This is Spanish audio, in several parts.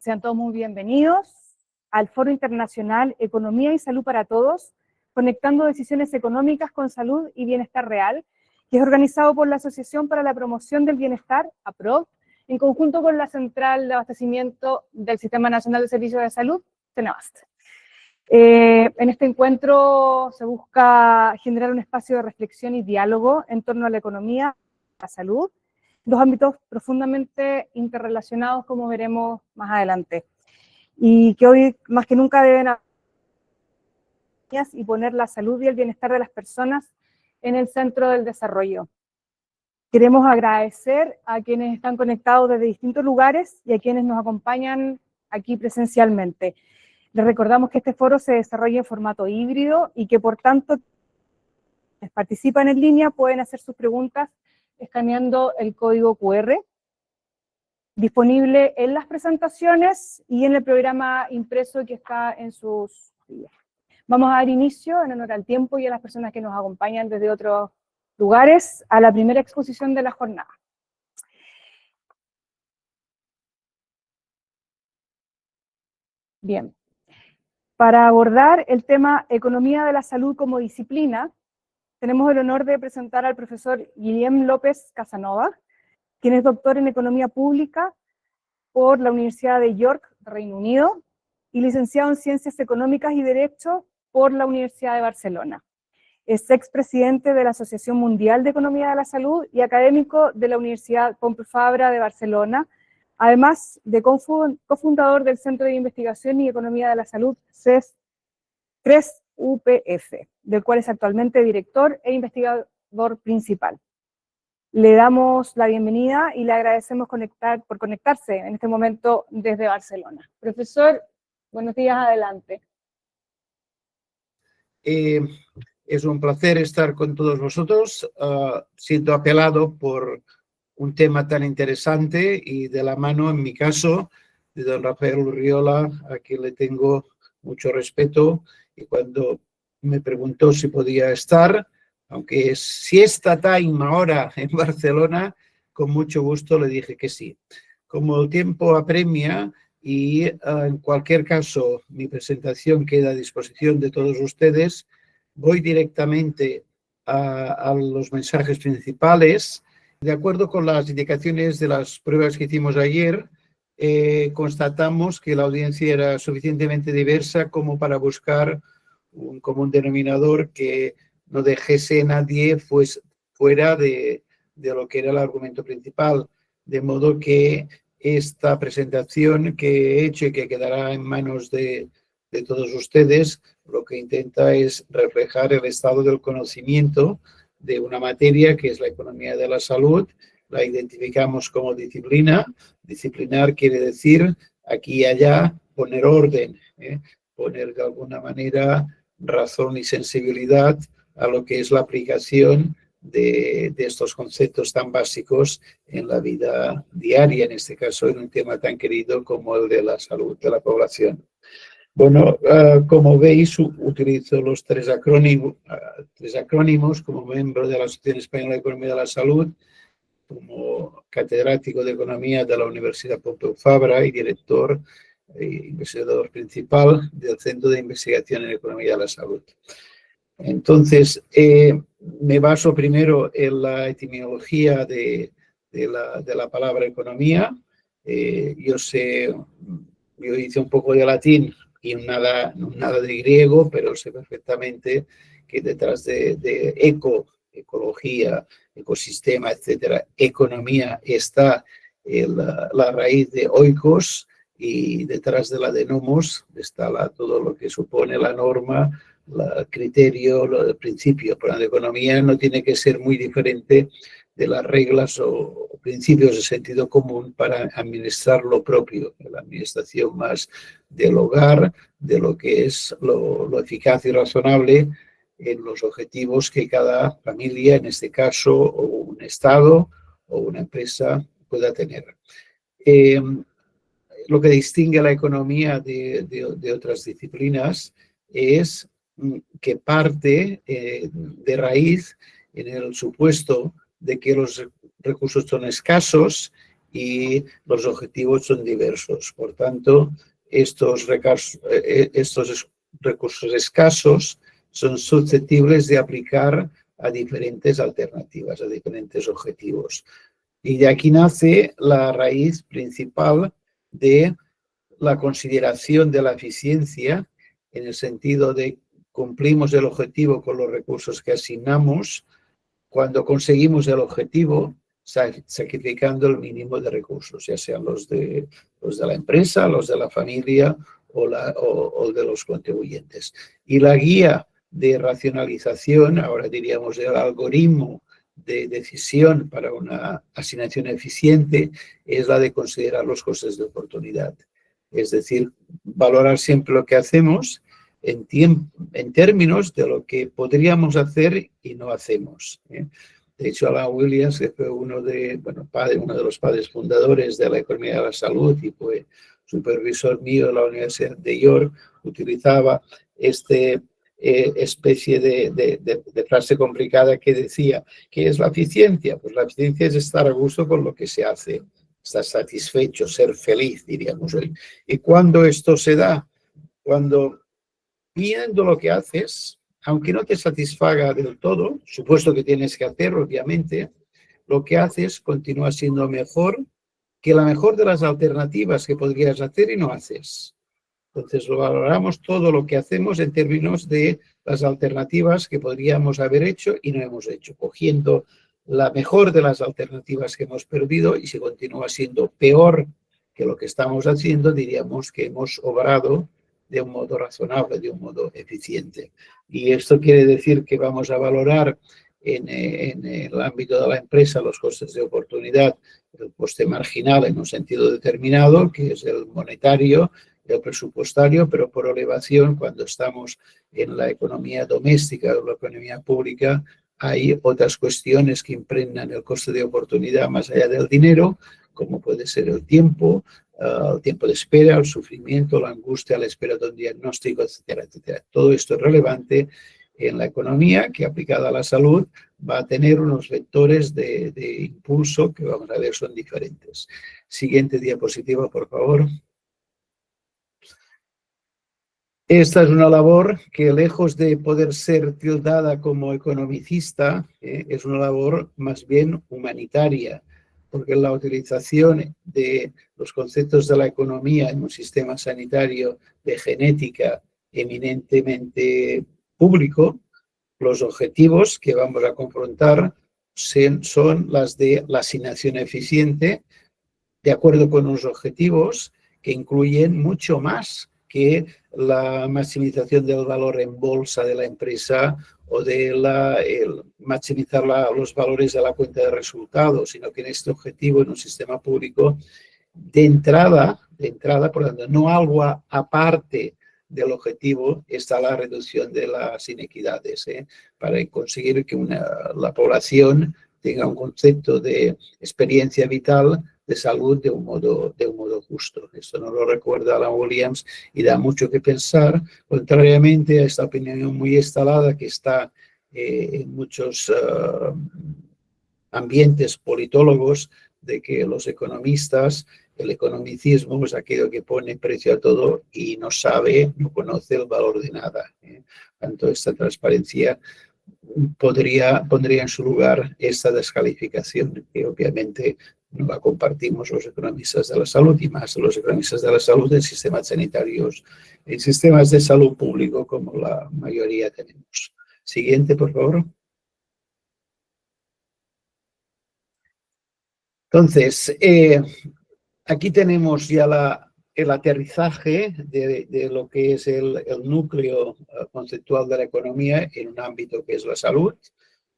Sean todos muy bienvenidos al Foro Internacional Economía y Salud para Todos, conectando decisiones económicas con salud y bienestar real, que es organizado por la Asociación para la Promoción del Bienestar, APROB, en conjunto con la Central de Abastecimiento del Sistema Nacional de Servicios de Salud, CENABAST. En este encuentro se busca generar un espacio de reflexión y diálogo en torno a la economía, la salud, dos ámbitos profundamente interrelacionados, como veremos más adelante, y que hoy más que nunca deben y poner la salud y el bienestar de las personas en el centro del desarrollo. Queremos agradecer a quienes están conectados desde distintos lugares y a quienes nos acompañan aquí presencialmente. Les recordamos que este foro se desarrolla en formato híbrido y que por tanto quienes participan en línea pueden hacer sus preguntas escaneando el código QR disponible en las presentaciones y en el programa impreso que está en sus sillas. Vamos a dar inicio, en honor al tiempo y a las personas que nos acompañan desde otros lugares, a la primera exposición de la jornada. Bien. Para abordar el tema Economía de la Salud como disciplina, tenemos el honor de presentar al profesor Guillem López Casanova, quien es doctor en Economía Pública por la Universidad de York, Reino Unido, y licenciado en Ciencias Económicas y Derecho por la Universidad de Barcelona. Es expresidente de la Asociación Mundial de Economía de la Salud y académico de la Universidad Pompeu Fabra de Barcelona, además de cofundador del Centro de Investigación y Economía de la Salud, CRES-UPF, del cual es actualmente director e investigador principal. Le damos la bienvenida y le agradecemos por conectarse en este momento desde Barcelona. Profesor, buenos días, adelante. Es un placer estar con todos vosotros. Siento apelado por un tema tan interesante y de la mano, en mi caso, de don Rafael Urriola, a quien le tengo mucho respeto, y cuando me preguntó si podía estar, aunque es siesta time ahora en Barcelona, con mucho gusto le dije que sí. Como el tiempo apremia y en cualquier caso mi presentación queda a disposición de todos ustedes, voy directamente a los mensajes principales. De acuerdo con las indicaciones de las pruebas que hicimos ayer, constatamos que la audiencia era suficientemente diversa como para buscar un común denominador que no dejase a nadie fuera de lo que era el argumento principal. De modo que esta presentación que he hecho y que quedará en manos de todos ustedes, lo que intenta es reflejar el estado del conocimiento de una materia que es la economía de la salud. La identificamos como disciplina. Disciplinar quiere decir aquí y allá poner orden, poner de alguna manera razón y sensibilidad a lo que es la aplicación de estos conceptos tan básicos en la vida diaria, en este caso en un tema tan querido como el de la salud de la población. Bueno, como veis, utilizo los tres acrónimos como miembro de la Asociación Española de Economía de la Salud, como catedrático de Economía de la Universidad Pompeu Fabra y director e investigador principal del Centro de Investigación en Economía de la Salud. Entonces, me baso primero en la etimología de la palabra economía. Yo hice un poco de latín y nada de griego, pero sé perfectamente que detrás de ecología, ecosistema, etcétera, economía, está la raíz de oikos, y detrás de la de nomos está todo lo que supone la norma, el criterio, el principio. Pero la economía no tiene que ser muy diferente de las reglas o principios de sentido común para administrar lo propio, la administración más del hogar, de lo que es lo eficaz y razonable en los objetivos que cada familia, en este caso, o un Estado o una empresa pueda tener. Lo que distingue a la economía de otras disciplinas es que parte de raíz en el supuesto de que los recursos son escasos y los objetivos son diversos. Por tanto, estos recursos escasos son susceptibles de aplicar a diferentes alternativas, a diferentes objetivos. Y de aquí nace la raíz principal de la consideración de la eficiencia, en el sentido de cumplimos el objetivo con los recursos que asignamos. Cuando conseguimos el objetivo, sacrificando el mínimo de recursos, ya sean los de la empresa, los de la familia o de los contribuyentes. Y la guía de racionalización, ahora diríamos el algoritmo de decisión para una asignación eficiente, es la de considerar los costes de oportunidad. Es decir, valorar siempre lo que hacemos en términos de lo que podríamos hacer y no hacemos. De hecho, Alan Williams, que fue uno de los padres fundadores de la economía de la salud y fue supervisor mío de la Universidad de York, utilizaba especie de frase complicada que decía, ¿qué es la eficiencia? Pues la eficiencia es estar a gusto con lo que se hace, estar satisfecho, ser feliz, diríamos hoy. ¿Y cuándo esto se da? Cuando, viendo lo que haces, aunque no te satisfaga del todo, supuesto que tienes que hacerlo, obviamente, lo que haces continúa siendo mejor que la mejor de las alternativas que podrías hacer y no haces. Entonces, lo valoramos todo lo que hacemos en términos de las alternativas que podríamos haber hecho y no hemos hecho, cogiendo la mejor de las alternativas que hemos perdido, y si continúa siendo peor que lo que estamos haciendo, diríamos que hemos obrado de un modo razonable, de un modo eficiente. Y esto quiere decir que vamos a valorar en el ámbito de la empresa los costes de oportunidad, el coste marginal en un sentido determinado, que es el monetario, el presupuestario, pero por elevación, cuando estamos en la economía doméstica o la economía pública, hay otras cuestiones que impregnan el coste de oportunidad más allá del dinero, como puede ser el tiempo de espera, el sufrimiento, la angustia, la espera de un diagnóstico, etcétera, etcétera. Todo esto es relevante en la economía, que aplicada a la salud va a tener unos vectores de impulso que vamos a ver son diferentes. Siguiente diapositiva, por favor. Esta es una labor que, lejos de poder ser tildada como economicista, es una labor más bien humanitaria, porque la utilización de los conceptos de la economía en un sistema sanitario de genética eminentemente público, los objetivos que vamos a confrontar son las de la asignación eficiente, de acuerdo con unos objetivos que incluyen mucho más que la maximización del valor en bolsa de la empresa o de maximizar los valores de la cuenta de resultados, sino que en este objetivo, en un sistema público, de entrada, por lo tanto, no algo aparte del objetivo, está la reducción de las inequidades, para conseguir que la población tenga un concepto de experiencia vital de salud de un modo justo. Esto nos lo recuerda Alan Williams y da mucho que pensar, contrariamente a esta opinión muy instalada que está en muchos ambientes politólogos, de que los economistas, el economicismo es aquello que pone precio a todo y no conoce el valor de nada. Tanto esta transparencia pondría en su lugar esta descalificación, que obviamente no la compartimos los economistas de la salud, y más los economistas de la salud en sistemas sanitarios, en sistemas de salud público, como la mayoría tenemos. Siguiente, por favor. Entonces, aquí tenemos ya el aterrizaje de lo que es el núcleo conceptual de la economía en un ámbito que es la salud.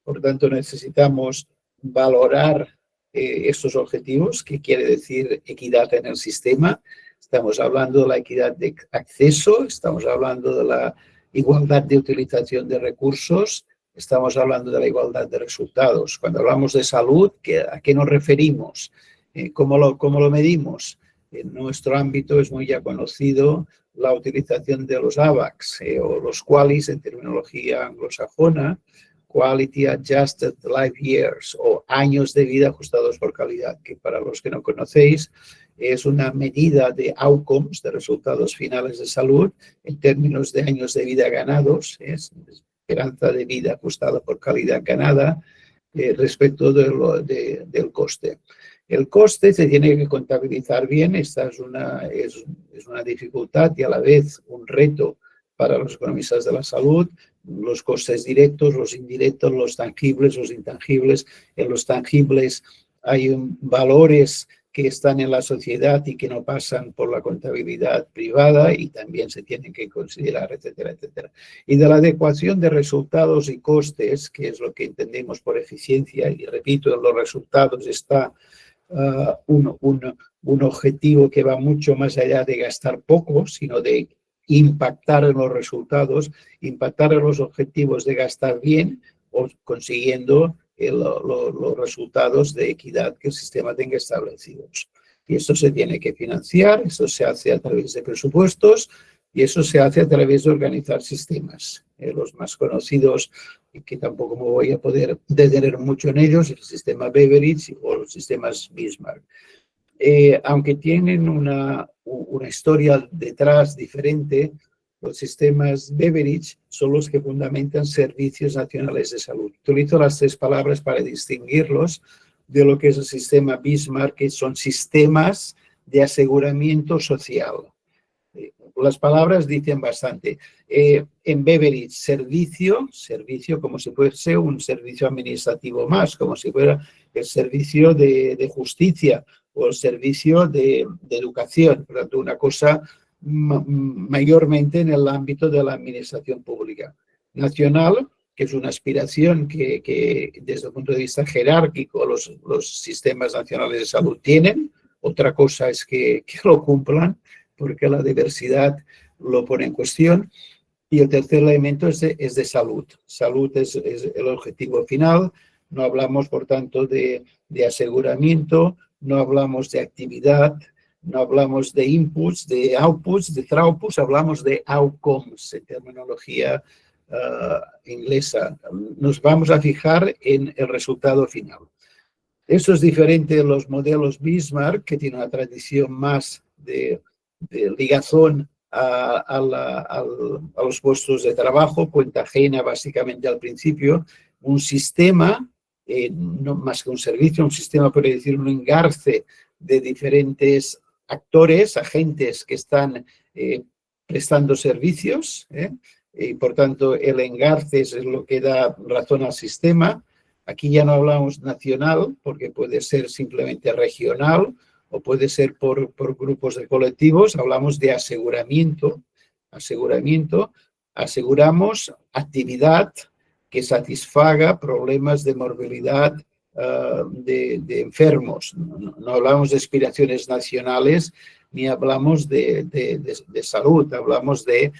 Por tanto, necesitamos valorar estos objetivos, que quiere decir equidad en el sistema. Estamos hablando de la equidad de acceso, estamos hablando de la igualdad de utilización de recursos, estamos hablando de la igualdad de resultados. Cuando hablamos de salud, ¿a qué nos referimos? ¿Cómo lo medimos? En nuestro ámbito es muy ya conocido la utilización de los AVAX o los QALYs en terminología anglosajona, Quality Adjusted Life Years, o años de vida ajustados por calidad, que para los que no conocéis es una medida de outcomes, de resultados finales de salud, en términos de años de vida ganados, es esperanza de vida ajustada por calidad ganada respecto del coste. El coste se tiene que contabilizar bien. Esta es una dificultad y a la vez un reto para los economistas de la salud. Los costes directos, los indirectos, los tangibles, los intangibles. En los tangibles hay valores que están en la sociedad y que no pasan por la contabilidad privada y también se tienen que considerar, etcétera, etcétera. Y de la adecuación de resultados y costes, que es lo que entendemos por eficiencia, y repito, en los resultados está un objetivo que va mucho más allá de gastar poco, sino de impactar en los resultados, impactar en los objetivos de gastar bien o consiguiendo los resultados de equidad que el sistema tenga establecidos. Y esto se tiene que financiar, eso se hace a través de presupuestos y eso se hace a través de organizar sistemas. Los más conocidos, y que tampoco me voy a poder detener mucho en ellos, el sistema Beveridge o los sistemas Bismarck. Aunque tienen una historia detrás diferente, los sistemas Beveridge son los que fundamentan servicios nacionales de salud. Utilizo las tres palabras para distinguirlos de lo que es el sistema Bismarck, que son sistemas de aseguramiento social. Las palabras dicen bastante. En Beveridge, servicio como si fuese un servicio administrativo más, como si fuera el servicio de justicia o el servicio de educación. Por lo tanto, una cosa mayormente en el ámbito de la administración pública. Nacional, que es una aspiración que desde el punto de vista jerárquico los sistemas nacionales de salud tienen. Otra cosa es que lo cumplan, porque la diversidad lo pone en cuestión. Y el tercer elemento es de salud. Salud es el objetivo final. No hablamos, por tanto, de aseguramiento, no hablamos de actividad, no hablamos de inputs, de outputs, de throughputs, hablamos de outcomes, en terminología inglesa. Nos vamos a fijar en el resultado final. Eso es diferente de los modelos Bismarck, que tiene una tradición más de ligazón a los puestos de trabajo, cuenta ajena básicamente al principio, un sistema, no más que un servicio, un sistema, por decir, un engarce de diferentes actores, agentes que están prestando servicios, y por tanto el engarce es lo que da razón al sistema. Aquí ya no hablamos nacional, porque puede ser simplemente regional o puede ser por grupos de colectivos. Hablamos de aseguramiento. Aseguramos actividad que satisfaga problemas de morbilidad de enfermos. No hablamos de aspiraciones nacionales ni hablamos de salud. Hablamos de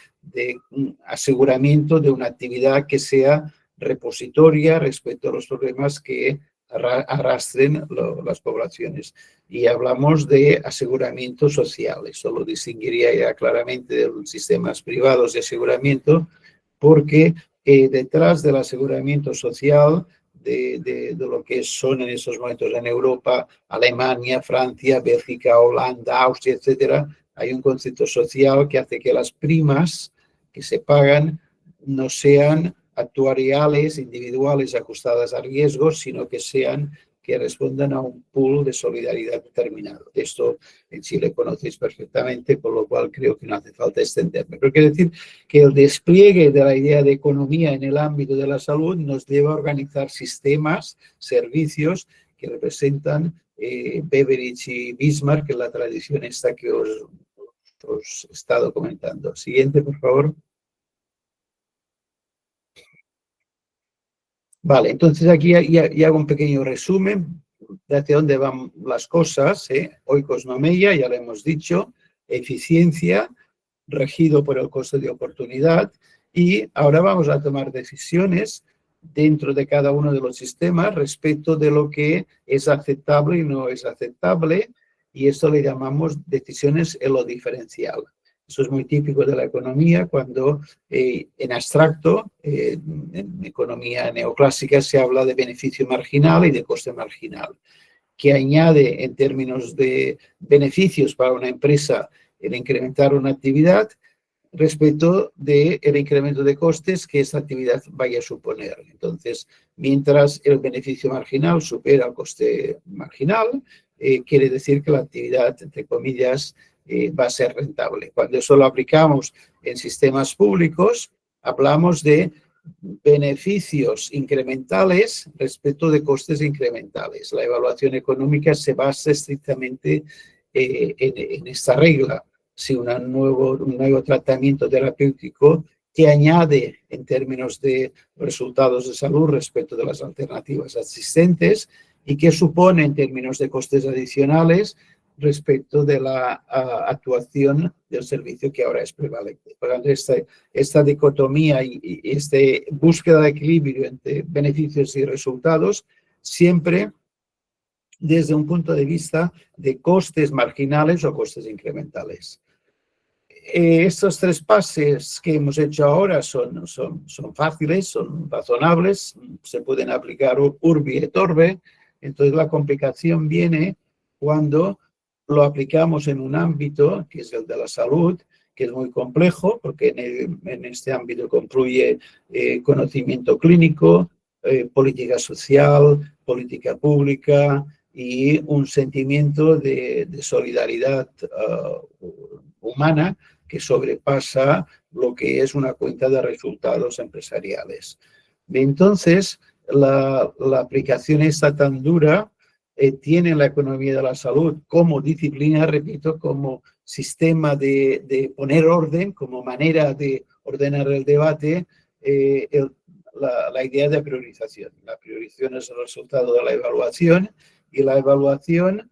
aseguramiento de una actividad que sea repositoria respecto a los problemas que arrastren las poblaciones. Y hablamos de aseguramiento social. Eso lo distinguiría ya claramente de los sistemas privados de aseguramiento, porque detrás del aseguramiento social, de lo que son en estos momentos en Europa, Alemania, Francia, Bélgica, Holanda, Austria, etcétera, hay un concepto social que hace que las primas que se pagan no sean actuariales, individuales, ajustadas a riesgos, sino que respondan a un pool de solidaridad determinado. Esto en Chile conocéis perfectamente, con lo cual creo que no hace falta extenderme. Pero quiero decir que el despliegue de la idea de economía en el ámbito de la salud nos lleva a organizar sistemas, servicios que representan Beveridge y Bismarck, en la tradición esta que os he estado comentando. Siguiente, por favor. Vale, entonces aquí ya hago un pequeño resumen de hacia dónde van las cosas. Oikos nomeia, ya lo hemos dicho, eficiencia, regido por el coste de oportunidad, y ahora vamos a tomar decisiones dentro de cada uno de los sistemas respecto de lo que es aceptable y no es aceptable, y esto le llamamos decisiones en lo diferencial. Eso es muy típico de la economía cuando en abstracto, en economía neoclásica, se habla de beneficio marginal y de coste marginal, que añade en términos de beneficios para una empresa el incrementar una actividad respecto del incremento de costes que esa actividad vaya a suponer. Entonces, mientras el beneficio marginal supera el coste marginal, quiere decir que la actividad, entre comillas, va a ser rentable. Cuando eso lo aplicamos en sistemas públicos, hablamos de beneficios incrementales respecto de costes incrementales. La evaluación económica se basa estrictamente en esta regla. Si un nuevo tratamiento terapéutico que añade en términos de resultados de salud respecto de las alternativas existentes y que supone en términos de costes adicionales respecto de la actuación del servicio que ahora es prevalente. Por lo tanto, esta dicotomía y esta búsqueda de equilibrio entre beneficios y resultados siempre desde un punto de vista de costes marginales o costes incrementales. Estos tres pases que hemos hecho ahora son fáciles, son razonables, se pueden aplicar urbi et orbi. Entonces la complicación viene cuando lo aplicamos en un ámbito, que es el de la salud, que es muy complejo, porque en este ámbito confluye conocimiento clínico, política social, política pública y un sentimiento de solidaridad humana que sobrepasa lo que es una cuenta de resultados empresariales. Entonces, la aplicación esta tan dura tiene la economía de la salud como disciplina, repito, como sistema de poner orden, como manera de ordenar el debate, la idea de priorización. La priorización es el resultado de la evaluación y la evaluación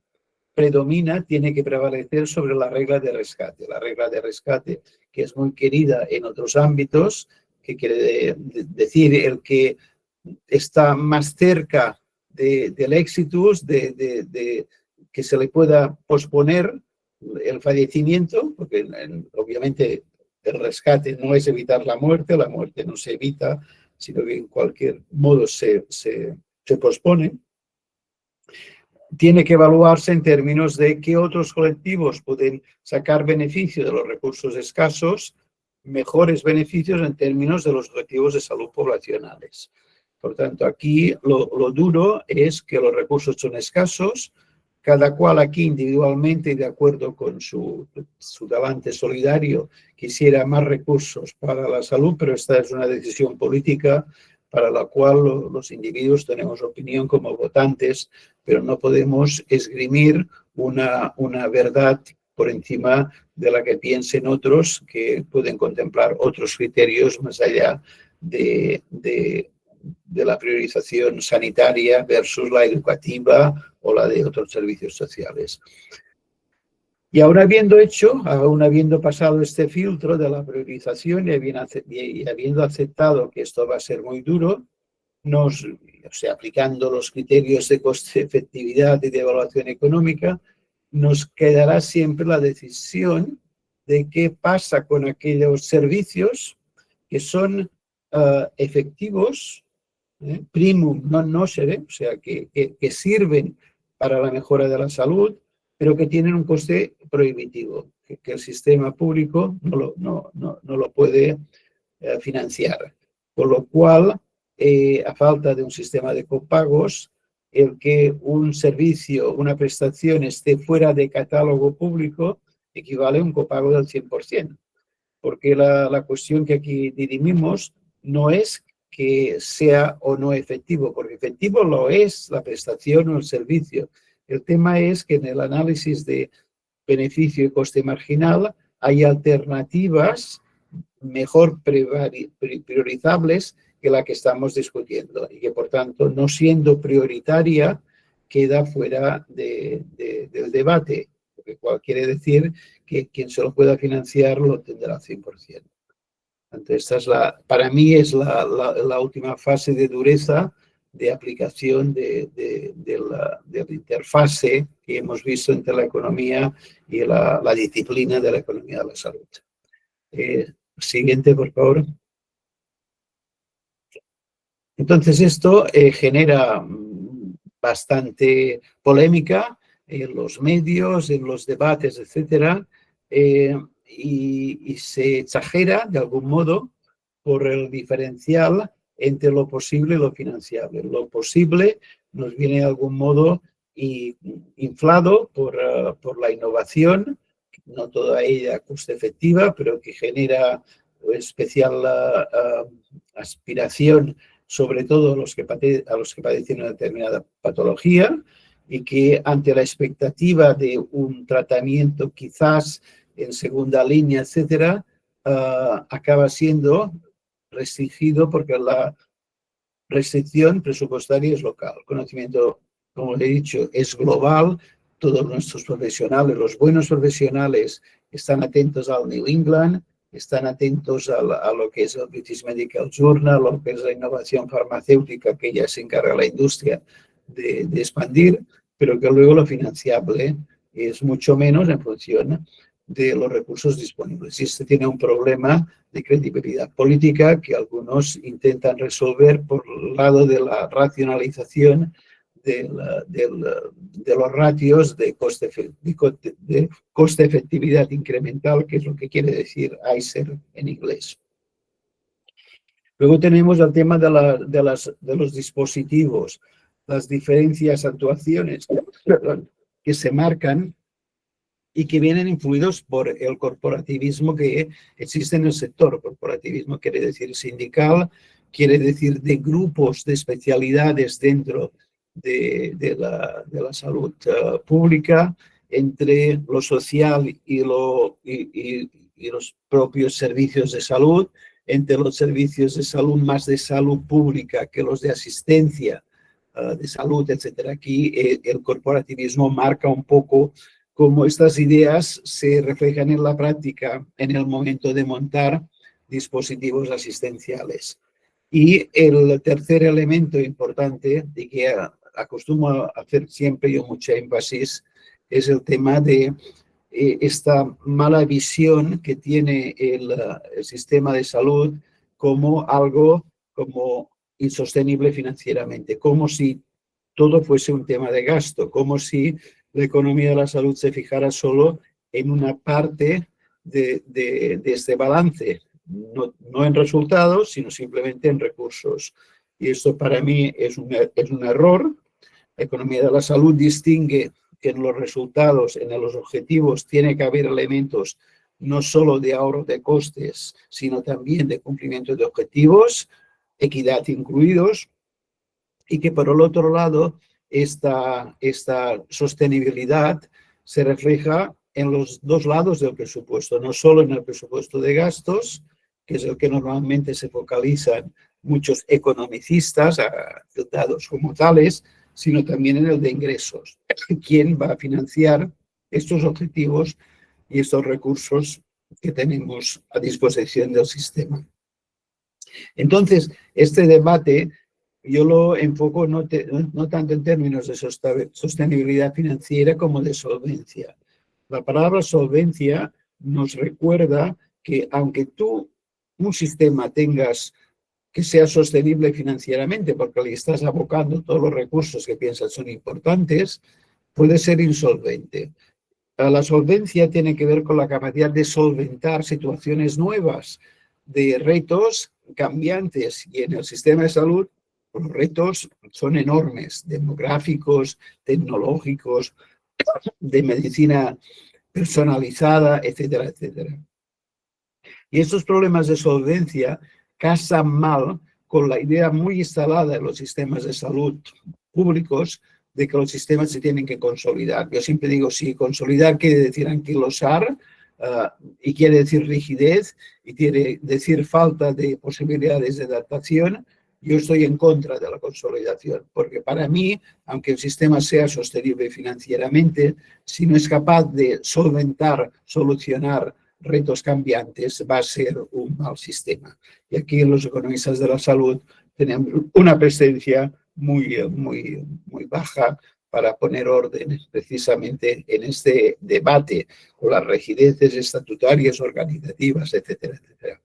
predomina, tiene que prevalecer sobre la regla de rescate. La regla de rescate, que es muy querida en otros ámbitos, que quiere decir el que está más cerca del éxito, que se le pueda posponer el fallecimiento, porque obviamente el rescate no es evitar la muerte no se evita, sino que en cualquier modo se pospone. Tiene que evaluarse en términos de qué otros colectivos pueden sacar beneficio de los recursos escasos, mejores beneficios en términos de los objetivos de salud poblacionales. Por tanto, aquí lo duro es que los recursos son escasos, cada cual aquí individualmente y de acuerdo con su talante solidario quisiera más recursos para la salud, pero esta es una decisión política para la cual los individuos tenemos opinión como votantes, pero no podemos esgrimir una verdad por encima de la que piensen otros que pueden contemplar otros criterios más allá de la priorización sanitaria versus la educativa o la de otros servicios sociales. Y aún habiendo pasado este filtro de la priorización y habiendo aceptado que esto va a ser muy duro, aplicando los criterios de coste-efectividad y de evaluación económica, nos quedará siempre la decisión de qué pasa con aquellos servicios que son efectivos, primum non nocere, o sea, que sirven para la mejora de la salud, pero que tienen un coste prohibitivo, que el sistema público no lo puede financiar. Con lo cual, a falta de un sistema de copagos, el que un servicio, una prestación esté fuera de catálogo público equivale a un copago del 100%, porque la cuestión que aquí dirimimos no es que sea o no efectivo, porque efectivo lo es la prestación o el servicio. El tema es que en el análisis de beneficio y coste marginal hay alternativas mejor priorizables que la que estamos discutiendo y que, por tanto, no siendo prioritaria, queda fuera del debate, lo cual quiere decir que quien se lo pueda financiar lo tendrá al 100%. Entonces, para mí es la última fase de dureza de aplicación de la interfase que hemos visto entre la economía y la disciplina de la economía de la salud. Siguiente, por favor. Entonces, esto genera bastante polémica en los medios, en los debates, etcétera, y se exagera de algún modo por el diferencial entre lo posible y lo financiable. Lo posible nos viene de algún modo inflado por la innovación, no toda ella coste efectiva, pero que genera especial aspiración, sobre todo a los que padecen una determinada patología, y que ante la expectativa de un tratamiento quizás en segunda línea, etcétera, acaba siendo restringido porque la restricción presupuestaria es local. El conocimiento, como he dicho, es global. Todos nuestros profesionales, los buenos profesionales, están atentos al New England, están atentos a lo que es el British Medical Journal, lo que es la innovación farmacéutica que ya se encarga la industria de expandir, pero que luego lo financiable es mucho menos en función de los recursos disponibles. Y este tiene un problema de credibilidad política que algunos intentan resolver por el lado de la racionalización de los ratios de coste-efectividad incremental, que es lo que quiere decir ICER en inglés. Luego tenemos el tema de los dispositivos, las diferentes actuaciones que se marcan y que vienen influidos por el corporativismo que existe en el sector. Corporativismo quiere decir sindical, quiere decir de grupos, de especialidades dentro de la salud pública, entre lo social y los propios servicios de salud, entre los servicios de salud más de salud pública que los de asistencia de salud, etcétera. Aquí el corporativismo marca un poco cómo estas ideas se reflejan en la práctica en el momento de montar dispositivos asistenciales. Y el tercer elemento importante, y que acostumbro a hacer siempre yo mucho énfasis, es el tema de esta mala visión que tiene el sistema de salud como algo como insostenible financieramente, como si todo fuese un tema de gasto, como si la economía de la salud se fijara solo en una parte de este balance, no en resultados, sino simplemente en recursos. Y esto para mí es un error. La economía de la salud distingue que en los resultados, en los objetivos, tiene que haber elementos no solo de ahorro de costes, sino también de cumplimiento de objetivos, equidad incluidos, y que por el otro lado, esta sostenibilidad se refleja en los dos lados del presupuesto, no solo en el presupuesto de gastos, que es el que normalmente se focalizan muchos economicistas, dados como tales, sino también en el de ingresos. ¿Quién va a financiar estos objetivos y estos recursos que tenemos a disposición del sistema? Entonces, este debate yo lo enfoco no tanto en términos de sostenibilidad financiera como de solvencia. La palabra solvencia nos recuerda que aunque tú un sistema tengas que sea sostenible financieramente, porque le estás abocando todos los recursos que piensas son importantes, puede ser insolvente. La solvencia tiene que ver con la capacidad de solventar situaciones nuevas, de retos cambiantes, y en el sistema de salud los retos son enormes, demográficos, tecnológicos, de medicina personalizada, etcétera, etcétera. Y estos problemas de solvencia casan mal con la idea muy instalada en los sistemas de salud públicos de que los sistemas se tienen que consolidar. Yo siempre digo, sí, consolidar quiere decir anquilosar y quiere decir rigidez y quiere decir falta de posibilidades de adaptación. Yo estoy en contra de la consolidación, porque para mí, aunque el sistema sea sostenible financieramente, si no es capaz de solventar, solucionar retos cambiantes, va a ser un mal sistema. Y aquí los economistas de la salud tenemos una presencia muy baja para poner orden precisamente en este debate con las rigideces estatutarias, organizativas, etcétera, etcétera.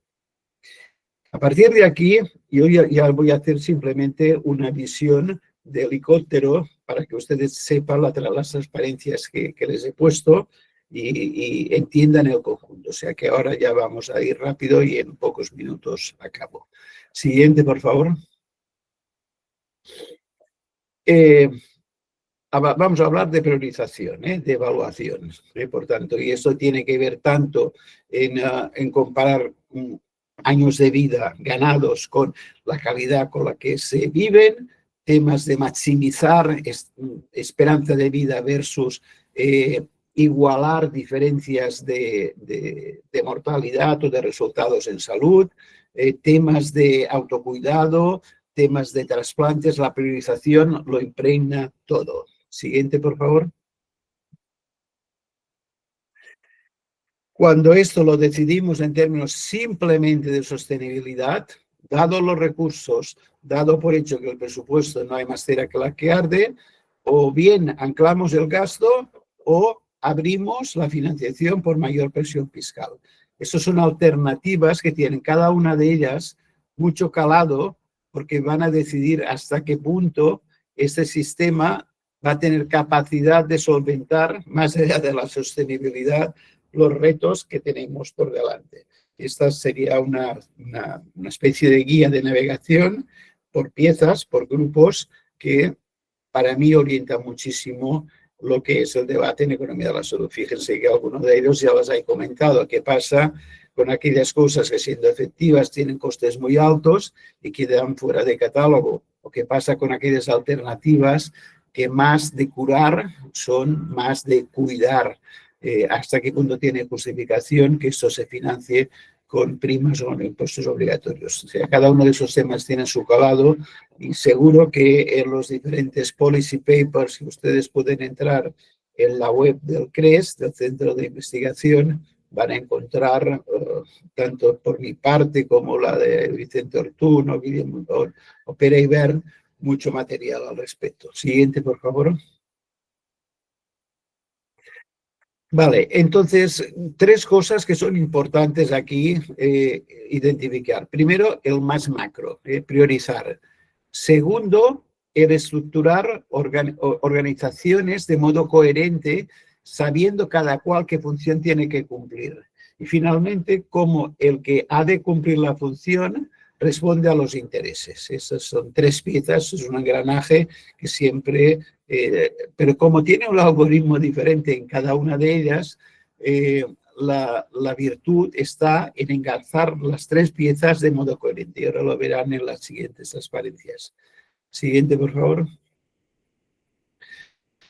A partir de aquí, yo ya voy a hacer simplemente una visión de helicóptero para que ustedes sepan las transparencias que les he puesto y entiendan el conjunto. O sea que ahora ya vamos a ir rápido y en pocos minutos acabo. Siguiente, por favor. Vamos a hablar de priorización, de evaluación. Por tanto, y eso tiene que ver tanto en comparar años de vida ganados con la calidad con la que se viven, temas de maximizar esperanza de vida versus igualar diferencias de mortalidad o de resultados en salud, temas de autocuidado, temas de trasplantes, la priorización lo impregna todo. Siguiente, por favor. Cuando esto lo decidimos en términos simplemente de sostenibilidad, dado los recursos, dado por hecho que el presupuesto no hay más cera que la que arde, o bien anclamos el gasto o abrimos la financiación por mayor presión fiscal. Esas son alternativas que tienen cada una de ellas mucho calado porque van a decidir hasta qué punto este sistema va a tener capacidad de solventar, más allá de la sostenibilidad, los retos que tenemos por delante. Esta sería una especie de guía de navegación por piezas, por grupos, que para mí orienta muchísimo lo que es el debate en economía de la salud. Fíjense que algunos de ellos ya los he comentado. ¿Qué pasa con aquellas cosas que, siendo efectivas, tienen costes muy altos y quedan fuera de catálogo? ¿O qué pasa con aquellas alternativas que más de curar son más de cuidar? Hasta qué punto tiene justificación que esto se financie con primas o con impuestos obligatorios. O sea, cada uno de esos temas tiene su calado y seguro que en los diferentes policy papers que ustedes pueden entrar en la web del CRES, del Centro de Investigación, van a encontrar, tanto por mi parte como la de Vicente Ortún o Guillermo o Pere Ibern, mucho material al respecto. Siguiente, por favor. Vale, entonces, tres cosas que son importantes aquí identificar. Primero, el más macro, priorizar. Segundo, el estructurar organizaciones de modo coherente, sabiendo cada cual qué función tiene que cumplir. Y finalmente, cómo el que ha de cumplir la función responde a los intereses. Esas son tres piezas, es un engranaje que siempre... pero como tiene un algoritmo diferente en cada una de ellas, la virtud está en engarzar las tres piezas de modo coherente. Y ahora lo verán en las siguientes transparencias. Siguiente, por favor.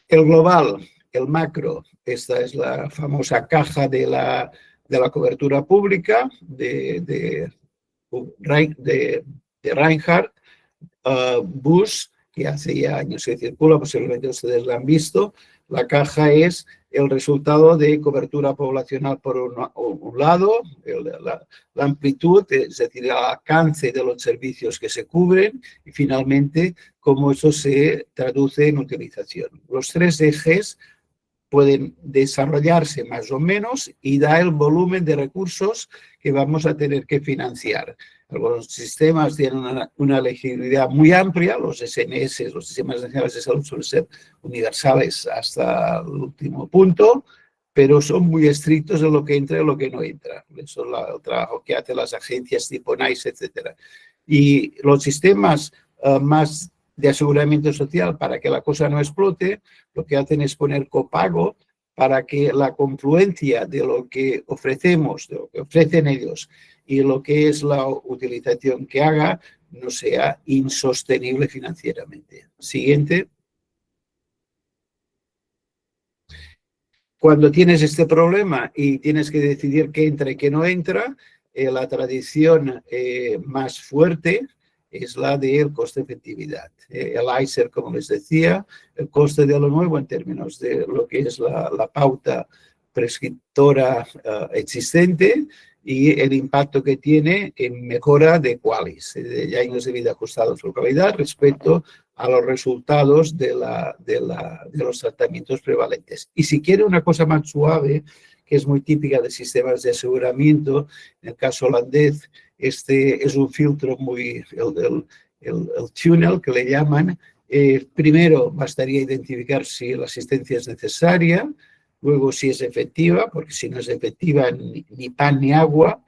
El global, el macro, esta es la famosa caja de la cobertura pública de Reinhardt, Bush, que hace ya años que circula, posiblemente ustedes la han visto. La caja es el resultado de cobertura poblacional por un lado, la amplitud, es decir, el alcance de los servicios que se cubren y finalmente cómo eso se traduce en utilización. Los tres ejes pueden desarrollarse más o menos y da el volumen de recursos que vamos a tener que financiar. Algunos sistemas tienen una legibilidad muy amplia, los SNS, los sistemas nacionales de salud suelen ser universales hasta el último punto, pero son muy estrictos en lo que entra y lo que no entra. Eso es el trabajo que hacen las agencias tipo NICE, etc. Y los sistemas más de aseguramiento social, para que la cosa no explote, lo que hacen es poner copago para que la confluencia de lo que ofrecemos, de lo que ofrecen ellos y lo que es la utilización que haga, no sea insostenible financieramente. Siguiente. Cuando tienes este problema y tienes que decidir qué entra y qué no entra, la tradición más fuerte es la del coste-efectividad. El ICER, como les decía, el coste de lo nuevo en términos de lo que es la pauta prescriptora existente y el impacto que tiene en mejora de QALYs, de años de vida ajustados por calidad respecto a los resultados de los tratamientos prevalentes. Y si quiere una cosa más suave, que es muy típica de sistemas de aseguramiento, en el caso holandés, este es un filtro el tunnel que le llaman. Primero bastaría identificar si la asistencia es necesaria, luego si es efectiva, porque si no es efectiva ni pan ni agua.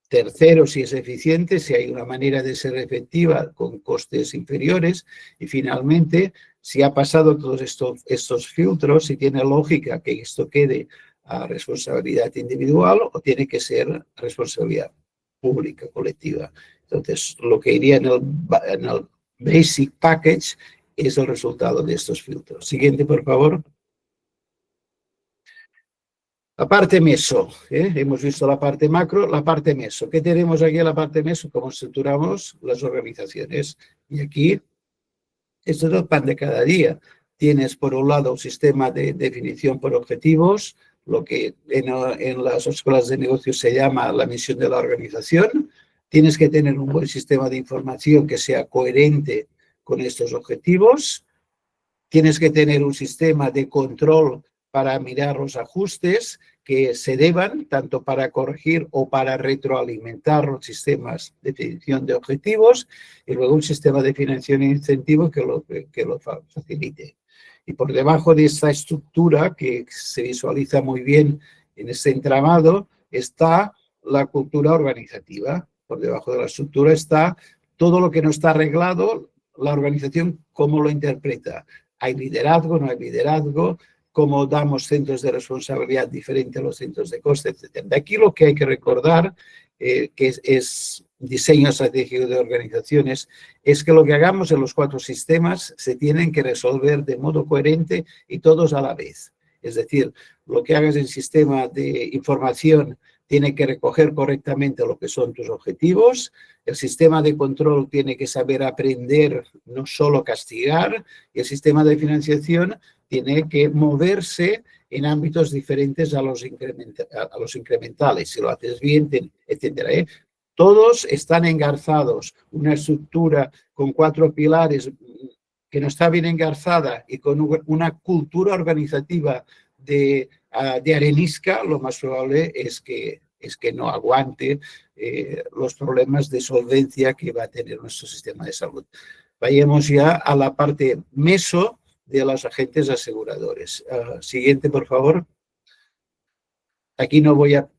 Tercero, si es eficiente, si hay una manera de ser efectiva con costes inferiores. Y finalmente, si ha pasado todos estos filtros, si tiene lógica que esto quede a responsabilidad individual o tiene que ser responsabilidad pública, colectiva. Entonces, lo que iría en el Basic Package es el resultado de estos filtros. Siguiente, por favor. La parte meso, hemos visto la parte macro, la parte meso. ¿Qué tenemos aquí en la parte meso? Cómo estructuramos las organizaciones. Y aquí, esto es el pan de cada día. Tienes, por un lado, un sistema de definición por objetivos, lo que en las escuelas de negocios se llama la misión de la organización. Tienes que tener un buen sistema de información que sea coherente con estos objetivos. Tienes que tener un sistema de control para mirar los ajustes que se deban, tanto para corregir o para retroalimentar los sistemas de definición de objetivos, y luego un sistema de financiación e incentivo que lo facilite. Y por debajo de esta estructura, que se visualiza muy bien en este entramado, está la cultura organizativa. Por debajo de la estructura está todo lo que no está arreglado, la organización cómo lo interpreta. ¿Hay liderazgo? ¿No hay liderazgo? ¿Cómo damos centros de responsabilidad diferentes a los centros de coste, etcétera? De aquí lo que hay que recordar, que es diseño estratégico de organizaciones, es que lo que hagamos en los 4 sistemas se tienen que resolver de modo coherente y todos a la vez. Es decir, lo que hagas en sistema de información tiene que recoger correctamente lo que son tus objetivos. El sistema de control tiene que saber aprender, no solo castigar. Y el sistema de financiación tiene que moverse en ámbitos diferentes a los incrementales. Si lo haces bien, etcétera. Todos están engarzados. Una estructura con 4 pilares que no está bien engarzada y con una cultura organizativa de arenisca, lo más probable es que no aguante los problemas de solvencia que va a tener nuestro sistema de salud. Vayamos ya a la parte meso de los agentes aseguradores. Siguiente, por favor. Aquí no voy a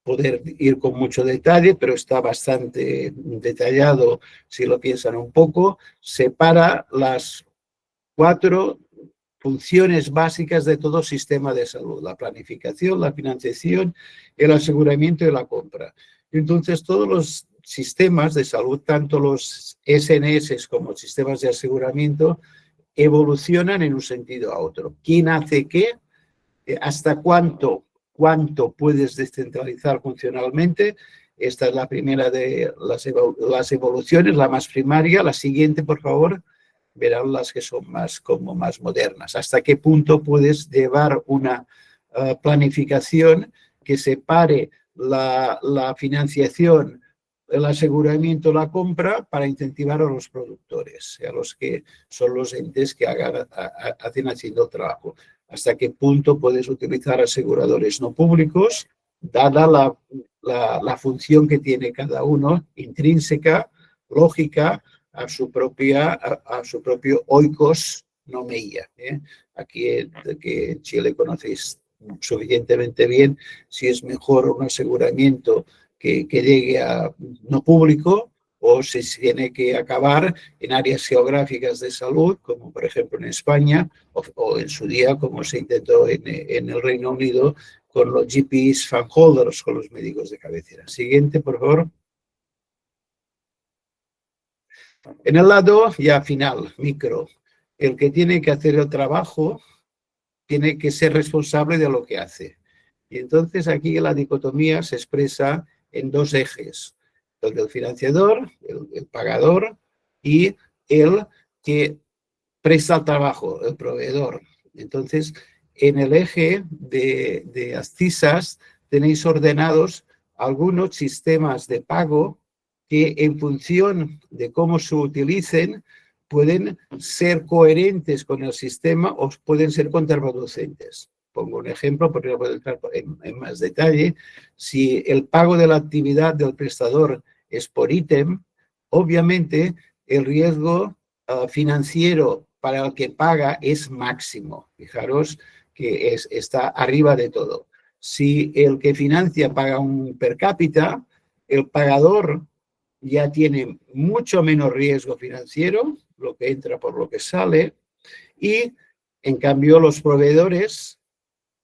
poder ir con mucho detalle, pero está bastante detallado si lo piensan un poco. Separa las 4 funciones básicas de todo sistema de salud: la planificación, la financiación, el aseguramiento y la compra. Entonces, todos los sistemas de salud, tanto los SNS como sistemas de aseguramiento, evolucionan en un sentido a otro. ¿Quién hace qué? ¿Hasta cuánto puedes descentralizar funcionalmente? Esta es la primera de las evoluciones, la más primaria. La siguiente, por favor. Verán las que son más modernas. ¿Hasta qué punto puedes llevar una planificación que separe la financiación, el aseguramiento, la compra, para incentivar a los productores, a los que son los entes que hacen haciendo el trabajo? ¿Hasta qué punto puedes utilizar aseguradores no públicos, dada la función que tiene cada uno, intrínseca, lógica, a su propio oikos nomeia? Aquí que en Chile conocéis suficientemente bien si es mejor un aseguramiento que llegue a no público, o si se tiene que acabar en áreas geográficas de salud, como por ejemplo en España, o en su día como se intentó en el Reino Unido con los GPs fan holders, con los médicos de cabecera. Siguiente, por favor. En el lado ya final, micro, el que tiene que hacer el trabajo tiene que ser responsable de lo que hace. Y entonces aquí la dicotomía se expresa en 2 ejes: el del financiador, el pagador, y el que presta el trabajo, el proveedor. Entonces, en el eje de Ascisas tenéis ordenados algunos sistemas de pago que en función de cómo se utilicen pueden ser coherentes con el sistema o pueden ser contraproducentes. Pongo un ejemplo porque no puedo entrar en más detalle. Si el pago de la actividad del prestador es por ítem, obviamente el riesgo financiero para el que paga es máximo. Fijaros que está arriba de todo. Si el que financia paga un per cápita, el pagador ya tiene mucho menos riesgo financiero, lo que entra por lo que sale, y en cambio los proveedores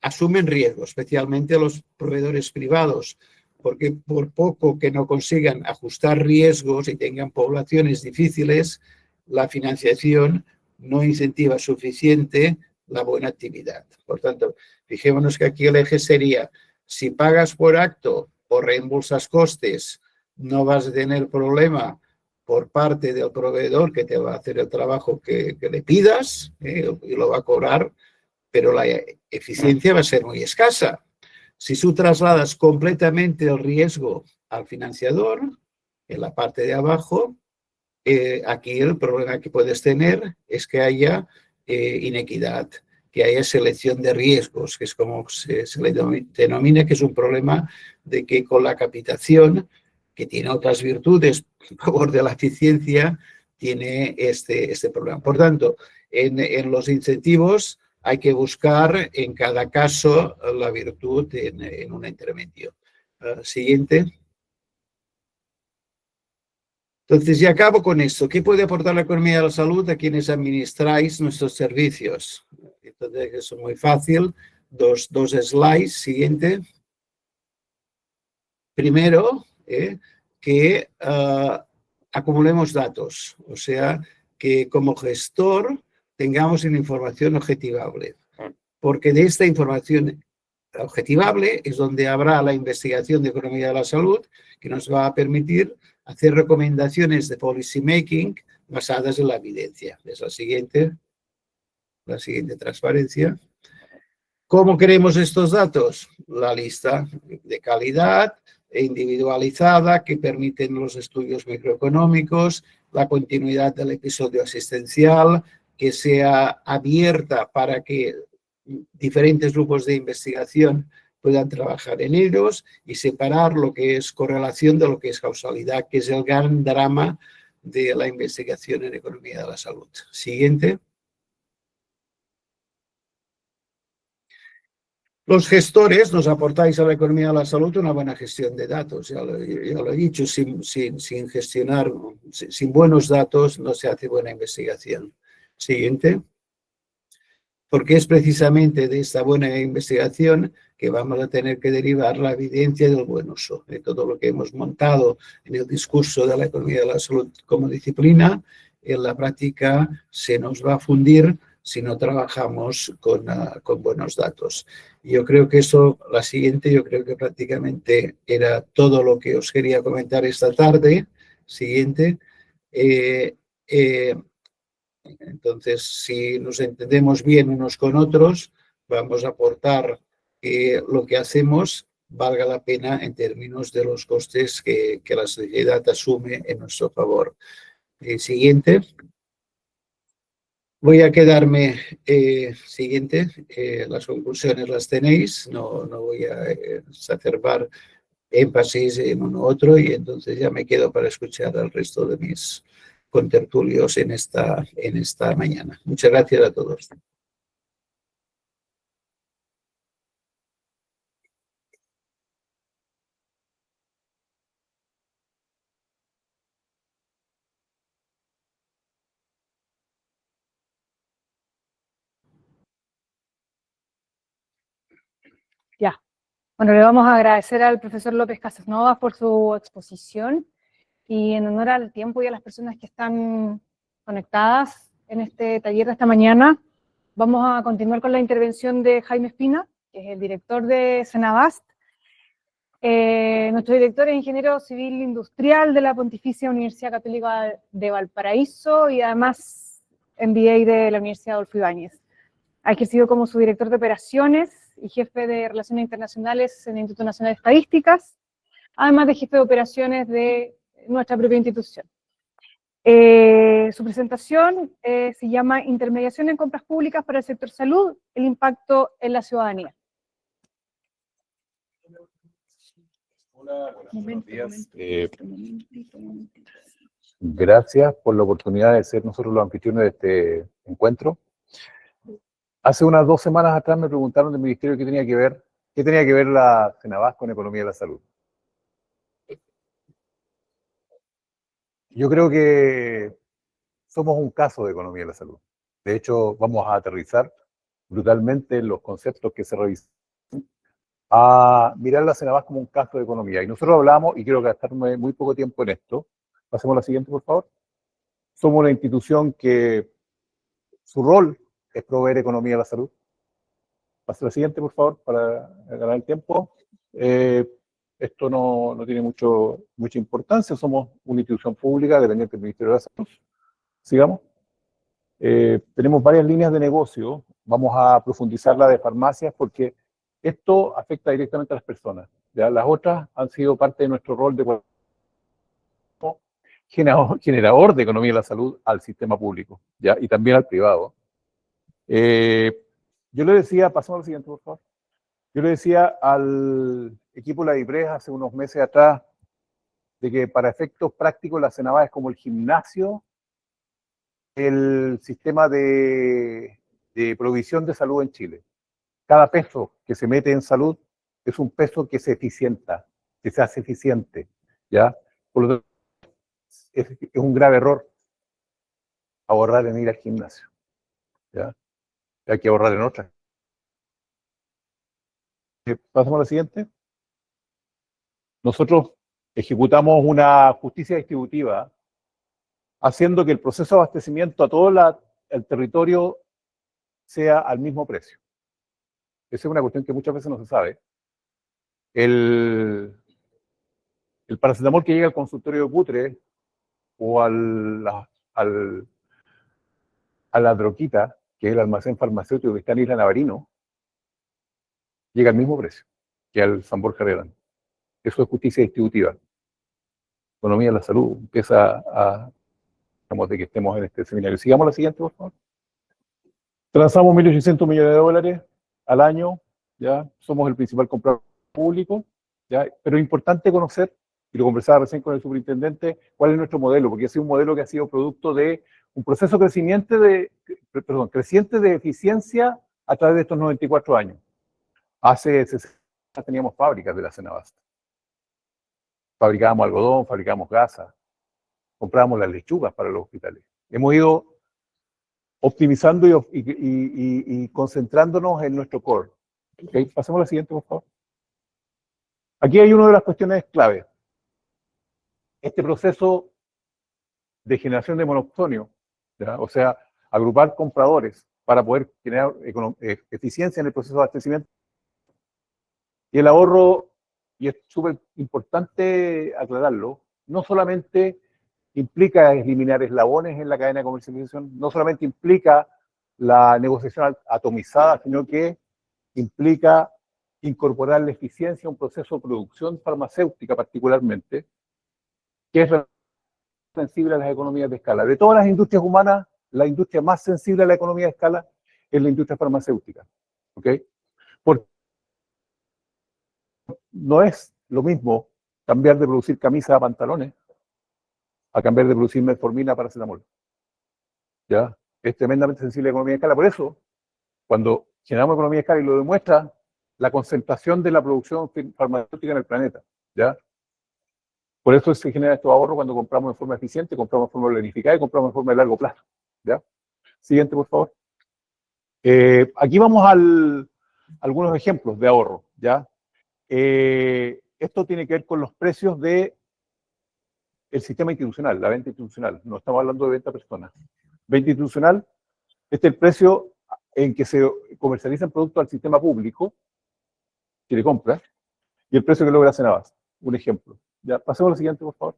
asumen riesgo, especialmente los proveedores privados, porque por poco que no consigan ajustar riesgos y tengan poblaciones difíciles, la financiación no incentiva suficiente la buena actividad. Por tanto, fijémonos que aquí el eje sería, si pagas por acto o reembolsas costes, no vas a tener problema por parte del proveedor que te va a hacer el trabajo que le pidas y lo va a cobrar, pero la eficiencia va a ser muy escasa. Si tú trasladas completamente el riesgo al financiador, en la parte de abajo, aquí el problema que puedes tener es que haya inequidad, que haya selección de riesgos, que es como se le denomina, que es un problema de que con la capitación, que tiene otras virtudes en favor de la eficiencia, tiene este problema. Por tanto, en los incentivos hay que buscar en cada caso la virtud en un intermedio. Siguiente. Entonces, ya acabo con esto. ¿Qué puede aportar la economía de la salud a quienes administráis nuestros servicios? Entonces, eso es muy fácil. Dos slides. Siguiente. Primero, que acumulemos datos. O sea, que como gestor tengamos una información objetivable. Porque de esta información objetivable es donde habrá la investigación de economía de la salud que nos va a permitir hacer recomendaciones de policy making basadas en la evidencia. Es la siguiente transparencia. ¿Cómo queremos estos datos? La lista de calidad individualizada que permiten los estudios microeconómicos, la continuidad del episodio asistencial, que sea abierta para que diferentes grupos de investigación puedan trabajar en ellos y separar lo que es correlación de lo que es causalidad, que es el gran drama de la investigación en economía de la salud. Siguiente. Los gestores nos aportáis a la economía de la salud una buena gestión de datos, ya lo he dicho, sin gestionar, sin buenos datos no se hace buena investigación. Siguiente. Porque es precisamente de esta buena investigación que vamos a tener que derivar la evidencia del buen uso. De todo lo que hemos montado en el discurso de la economía de la salud como disciplina, en la práctica se nos va a fundir si no trabajamos con buenos datos. Yo creo que eso, la siguiente, yo creo que prácticamente era todo lo que os quería comentar esta tarde. Siguiente. Entonces, si nos entendemos bien unos con otros, vamos a aportar que lo que hacemos valga la pena en términos de los costes que la sociedad asume en nuestro favor. Siguiente. Voy a quedarme, siguiente, las conclusiones las tenéis, no voy a exacerbar énfasis en uno u otro y entonces ya me quedo para escuchar al resto de mis contertulios en esta mañana. Muchas gracias a todos. Ya. Bueno, le vamos a agradecer al profesor López Casasnovas por su exposición y en honor al tiempo y a las personas que están conectadas en este taller de esta mañana, vamos a continuar con la intervención de Jaime Espina, que es el director de Senabast. Nuestro director es ingeniero civil industrial de la Pontificia Universidad Católica de Valparaíso y además MBA de la Universidad Adolfo Ibáñez. Ha ejercido como su director de operaciones y jefe de Relaciones Internacionales en el Instituto Nacional de Estadísticas, además de jefe de operaciones de nuestra propia institución. Su presentación se llama Intermediación en compras públicas para el sector salud, el impacto en la ciudadanía. Hola, buenos días. Gracias por la oportunidad de ser nosotros los anfitriones de este encuentro. Hace unas 2 semanas atrás me preguntaron del Ministerio qué tenía que ver la CENAVAS con economía de la salud. Yo creo que somos un caso de economía de la salud. De hecho, vamos a aterrizar brutalmente los conceptos que se revisan, a mirar la CENAVAS como un caso de economía. Y nosotros hablamos, y quiero gastarme muy poco tiempo en esto. Pasemos a la siguiente, por favor. Somos una institución que su rol es proveer economía a la salud. Pase a la siguiente, por favor, para ganar el tiempo. Esto no tiene mucha importancia. Somos una institución pública dependiente del Ministerio de la Salud. Sigamos. Tenemos varias líneas de negocio. Vamos a profundizar la de farmacias porque esto afecta directamente a las personas. ¿Ya? Las otras han sido parte de nuestro rol de generador de economía de la salud al sistema público, ¿ya? Y también al privado. Yo le decía, pasamos al siguiente, por favor. Yo le decía al equipo de la DIPRES hace unos meses atrás de que para efectos prácticos la CENAVAS es como el gimnasio, el sistema de provisión de salud en Chile. Cada peso que se mete en salud es un peso que se eficienta, que se hace eficiente, ¿ya? Por lo tanto, es un grave error ahorrar en ir al gimnasio, ¿ya? Hay que ahorrar en otras. Pasamos a la siguiente. Nosotros ejecutamos una justicia distributiva haciendo que el proceso de abastecimiento a todo el territorio sea al mismo precio. Esa es una cuestión que muchas veces no se sabe. El paracetamol que llega al consultorio de Putre o a la Droquita, que es el almacén farmacéutico que está en Isla Navarino, llega al mismo precio que al San Borja Herrera. Eso es justicia distributiva. Economía de la salud empieza digamos, de que estemos en este seminario. Sigamos la siguiente, por favor. Transamos 1.800 millones de dólares al año, ¿ya? Somos el principal comprador público, ¿ya? Pero es importante conocer, y lo conversaba recién con el superintendente, cuál es nuestro modelo, porque ha sido un modelo que ha sido producto de un proceso creciente de eficiencia a través de estos 94 años. Hace 60 años teníamos fábricas de la CENAVAS. Fabricábamos algodón, fabricábamos gasa, comprábamos las lechugas para los hospitales. Hemos ido optimizando y concentrándonos en nuestro core. ¿Okay? Pasemos a la siguiente, por favor. Aquí hay una de las cuestiones clave. Este proceso de generación de monopsonio, ¿ya? O sea, agrupar compradores para poder generar eficiencia en el proceso de abastecimiento. Y el ahorro, y es súper importante aclararlo, no solamente implica eliminar eslabones en la cadena de comercialización, no solamente implica la negociación atomizada, sino que implica incorporar la eficiencia a un proceso de producción farmacéutica particularmente, que es sensible a las economías de escala. De todas las industrias humanas, la industria más sensible a la economía de escala es la industria farmacéutica. ¿Ok? Porque no es lo mismo cambiar de producir camisas a pantalones a cambiar de producir metformina a paracetamol. ¿Ya? Es tremendamente sensible a la economía de escala. Por eso, cuando generamos economía de escala y lo demuestra la concentración de la producción farmacéutica en el planeta, ¿ya? Por eso se genera estos ahorros cuando compramos de forma eficiente, compramos de forma planificada y compramos de forma de largo plazo, ¿ya? Siguiente, por favor. Aquí vamos a algunos ejemplos de ahorro, ¿ya? Esto tiene que ver con los precios del sistema institucional, la venta institucional. No estamos hablando de venta a personas. Venta institucional, este es el precio en que se comercializan productos al sistema público, que le compra, y el precio que logra CENAVAS. Un ejemplo. Ya, pasemos al siguiente, por favor.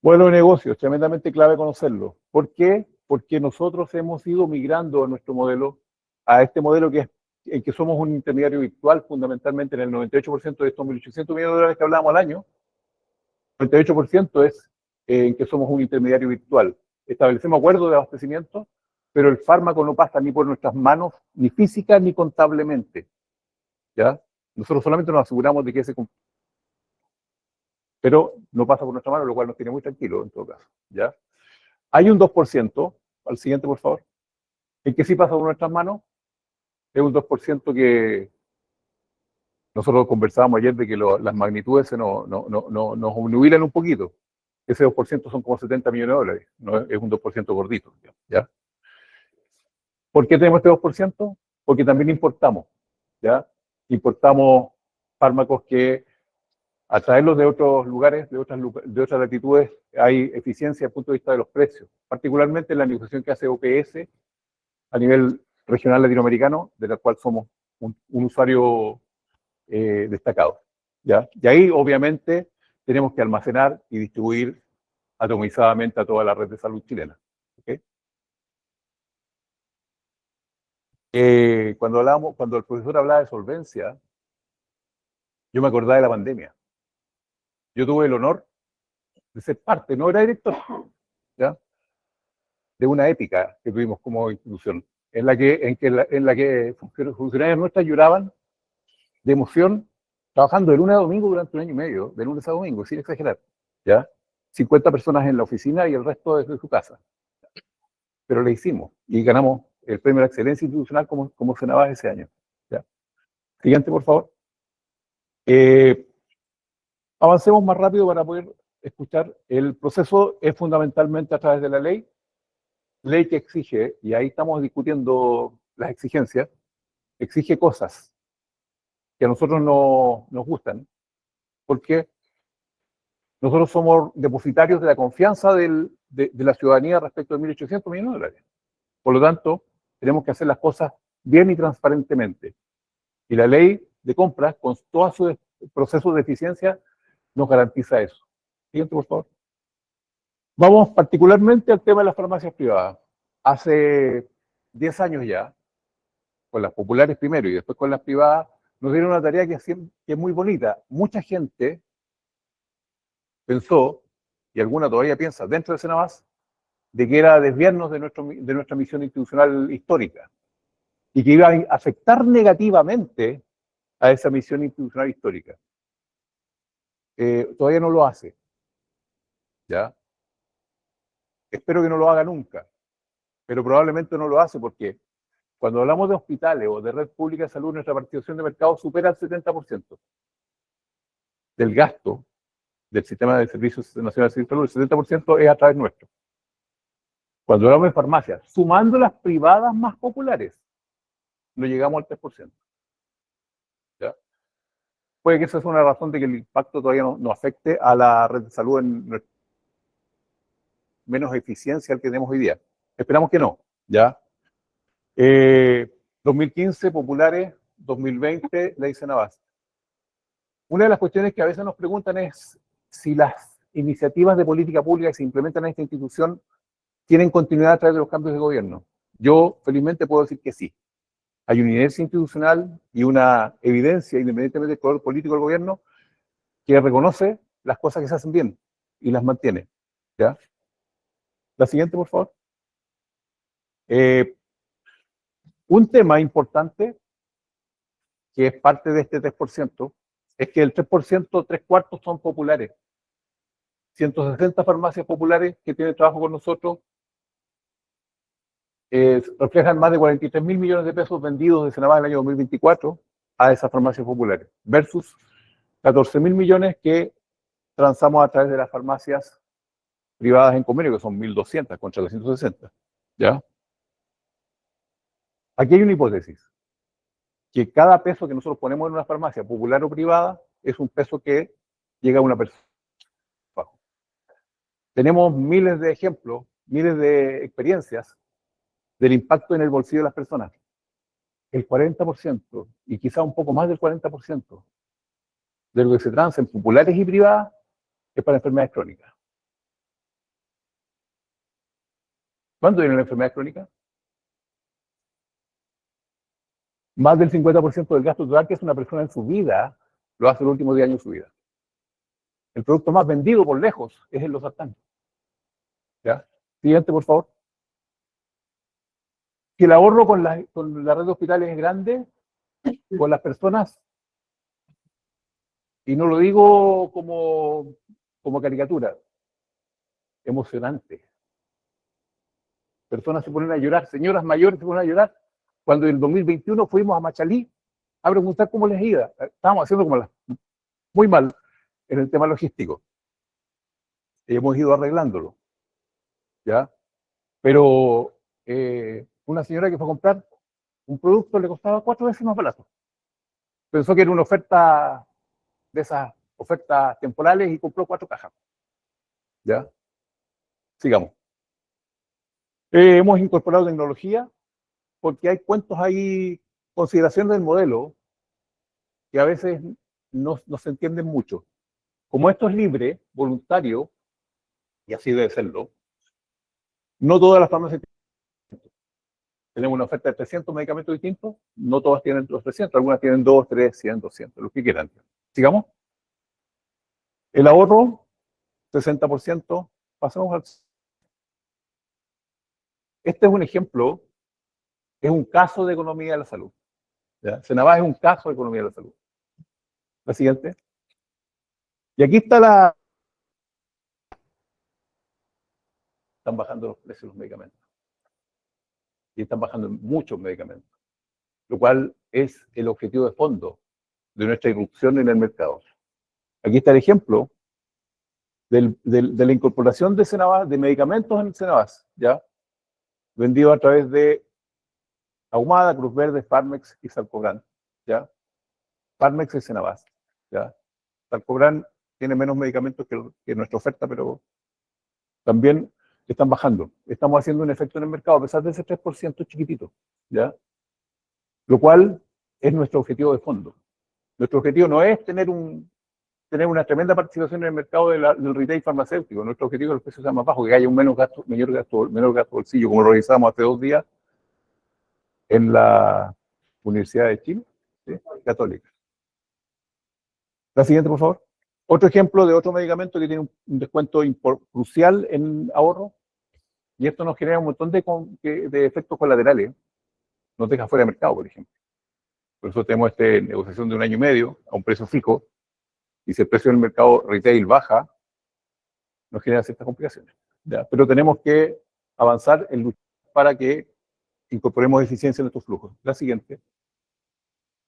Modelo de negocio, es tremendamente clave conocerlo. ¿Por qué? Porque nosotros hemos ido migrando a nuestro modelo, a este modelo que es en que somos un intermediario virtual, fundamentalmente en el 98% de estos 1.800 millones de dólares que hablábamos al año, 98% es en que somos un intermediario virtual. Establecemos acuerdos de abastecimiento, pero el fármaco no pasa ni por nuestras manos, ni física ni contablemente. ¿Ya? Nosotros solamente nos aseguramos de que ese... Pero no pasa por nuestra mano, lo cual nos tiene muy tranquilos en todo caso. ¿Ya? Hay un 2%, al siguiente por favor, en que sí pasa por nuestras manos. Es un 2% que nosotros conversábamos ayer de que las magnitudes nos obnubilan un poquito. Ese 2% son como 70 millones de dólares, no es un 2% gordito. ¿Ya? ¿Por qué tenemos este 2%? Porque también importamos. ¿Ya? Importamos fármacos que, a traerlos de otros lugares, de otras latitudes, hay eficiencia desde el punto de vista de los precios, particularmente en la negociación que hace OPS a nivel regional latinoamericano, de la cual somos un usuario destacado. ¿Ya? Y ahí, obviamente, tenemos que almacenar y distribuir atomizadamente a toda la red de salud chilena. ¿Okay? Cuando el profesor hablaba de solvencia, yo me acordaba de la pandemia. Yo tuve el honor de ser parte, no era director, ¿ya? De una épica que tuvimos como institución, en la que funcionarios nuestras lloraban de emoción, trabajando de lunes a domingo durante un año y medio, de lunes a domingo, sin exagerar, ¿ya? 50 personas en la oficina y el resto desde su casa. Pero le hicimos y ganamos el premio de la excelencia institucional como Senabas ese año. ¿Ya? Siguiente, por favor. Avancemos más rápido para poder escuchar. El proceso es fundamentalmente a través de la ley que exige, y ahí estamos discutiendo las exigencias, exige cosas que a nosotros no nos gustan, porque nosotros somos depositarios de la confianza de la ciudadanía respecto de 1.800 millones de dólares. Por lo tanto, tenemos que hacer las cosas bien y transparentemente. Y la ley de compras, con todo su proceso de eficiencia, nos garantiza eso. Siguiente, por favor. Vamos particularmente al tema de las farmacias privadas. Hace 10 años ya, con las populares primero y después con las privadas, nos dieron una tarea que es muy bonita. Mucha gente pensó, y alguna todavía piensa dentro de Senabas, de que era desviarnos de nuestra misión institucional histórica y que iba a afectar negativamente a esa misión institucional histórica. Todavía no lo hace. ¿Ya? Espero que no lo haga nunca, pero probablemente no lo hace porque cuando hablamos de hospitales o de red pública de salud, nuestra participación de mercado supera el 70% del gasto del sistema de servicios nacionales de salud. El 70% es a través nuestro. Cuando hablamos de farmacias, sumando las privadas más populares, no llegamos al 3%. ¿Ya? Puede que esa sea una razón de que el impacto todavía no afecte a la red de salud en menos eficiencia al que tenemos hoy día. Esperamos que no, ¿ya? 2015, populares, 2020, ley Senabas. Una de las cuestiones que a veces nos preguntan es si las iniciativas de política pública que se implementan en esta institución tienen continuidad a través de los cambios de gobierno. Yo felizmente puedo decir que sí. Hay una inercia institucional y una evidencia, independientemente del color político del gobierno, que reconoce las cosas que se hacen bien y las mantiene. ¿Ya? La siguiente, por favor. Un tema importante, que es parte de este 3%, es que el 3%, 3/4 son populares. 160 farmacias populares que tienen trabajo con nosotros reflejan más de 43.000 millones de pesos vendidos de Senabas en el año 2024 a esas farmacias populares, versus 14.000 millones que transamos a través de las farmacias privadas en convenio, que son 1.200 contra 360. ¿Ya? Aquí hay una hipótesis, que cada peso que nosotros ponemos en una farmacia, popular o privada, es un peso que llega a una persona. Tenemos miles de ejemplos, miles de experiencias del impacto en el bolsillo de las personas. El 40%, y quizá un poco más del 40%, de lo que se transa en populares y privadas es para enfermedades crónicas. ¿Cuándo viene la enfermedad crónica? Más del 50% del gasto total que es una persona en su vida lo hace el último 10 años de su vida. El producto más vendido por lejos es el losartán. ¿Ya? Siguiente, por favor. Que el ahorro con la red de hospitales es grande, con las personas, y no lo digo como caricatura, emocionante. Personas se ponen a llorar, señoras mayores se ponen a llorar. Cuando en el 2021 fuimos a Machalí a preguntar cómo les iba. Estábamos haciendo muy mal en el tema logístico. Y hemos ido arreglándolo. ¿Ya? Pero una señora que fue a comprar un producto le costaba 4 veces más barato. Pensó que era una oferta de esas ofertas temporales y compró 4 cajas. ¿Ya? Sigamos. Hemos incorporado tecnología porque hay cuentos ahí, consideraciones del modelo que a veces no se entienden mucho. Como esto es libre, voluntario, y así debe serlo, no todas las farmacias tenemos una oferta de 300 medicamentos distintos, no todas tienen los 300, algunas tienen 2, 3, 100, 200, los que quieran. Sigamos. El ahorro, 60%, pasamos al... Este es un ejemplo, es un caso de economía de la salud. ¿Ya? Senabas es un caso de economía de la salud. La siguiente. Y aquí está Están bajando los precios de los medicamentos. Y están bajando muchos medicamentos. Lo cual es el objetivo de fondo de nuestra irrupción en el mercado. Aquí está el ejemplo de la incorporación de Senabas, de medicamentos en Senabas, ¿ya? Vendido a través de Ahumada, Cruz Verde, Farmex y Salcobran, ¿ya? Farmex y Senabas, ¿ya? Salcobran tiene menos medicamentos que nuestra oferta, pero también están bajando. Estamos haciendo un efecto en el mercado, a pesar de ese 3% chiquitito, ¿ya? Lo cual es nuestro objetivo de fondo. Nuestro objetivo no es tener una tremenda participación en el mercado del retail farmacéutico. Nuestro objetivo es que los precios sean más bajos, que haya un menor gasto bolsillo, como lo realizamos hace 2 días en la Universidad de Chile, ¿sí? Católica. La siguiente, por favor. Otro ejemplo de otro medicamento que tiene un descuento crucial en ahorro, y esto nos genera un montón de efectos colaterales. Nos deja fuera de mercado, por ejemplo. Por eso tenemos esta negociación de 1 año y medio a un precio fijo, y si el precio del mercado retail baja, nos genera ciertas complicaciones. ¿Ya? Pero tenemos que avanzar en luchar para que incorporemos eficiencia en estos flujos. La siguiente.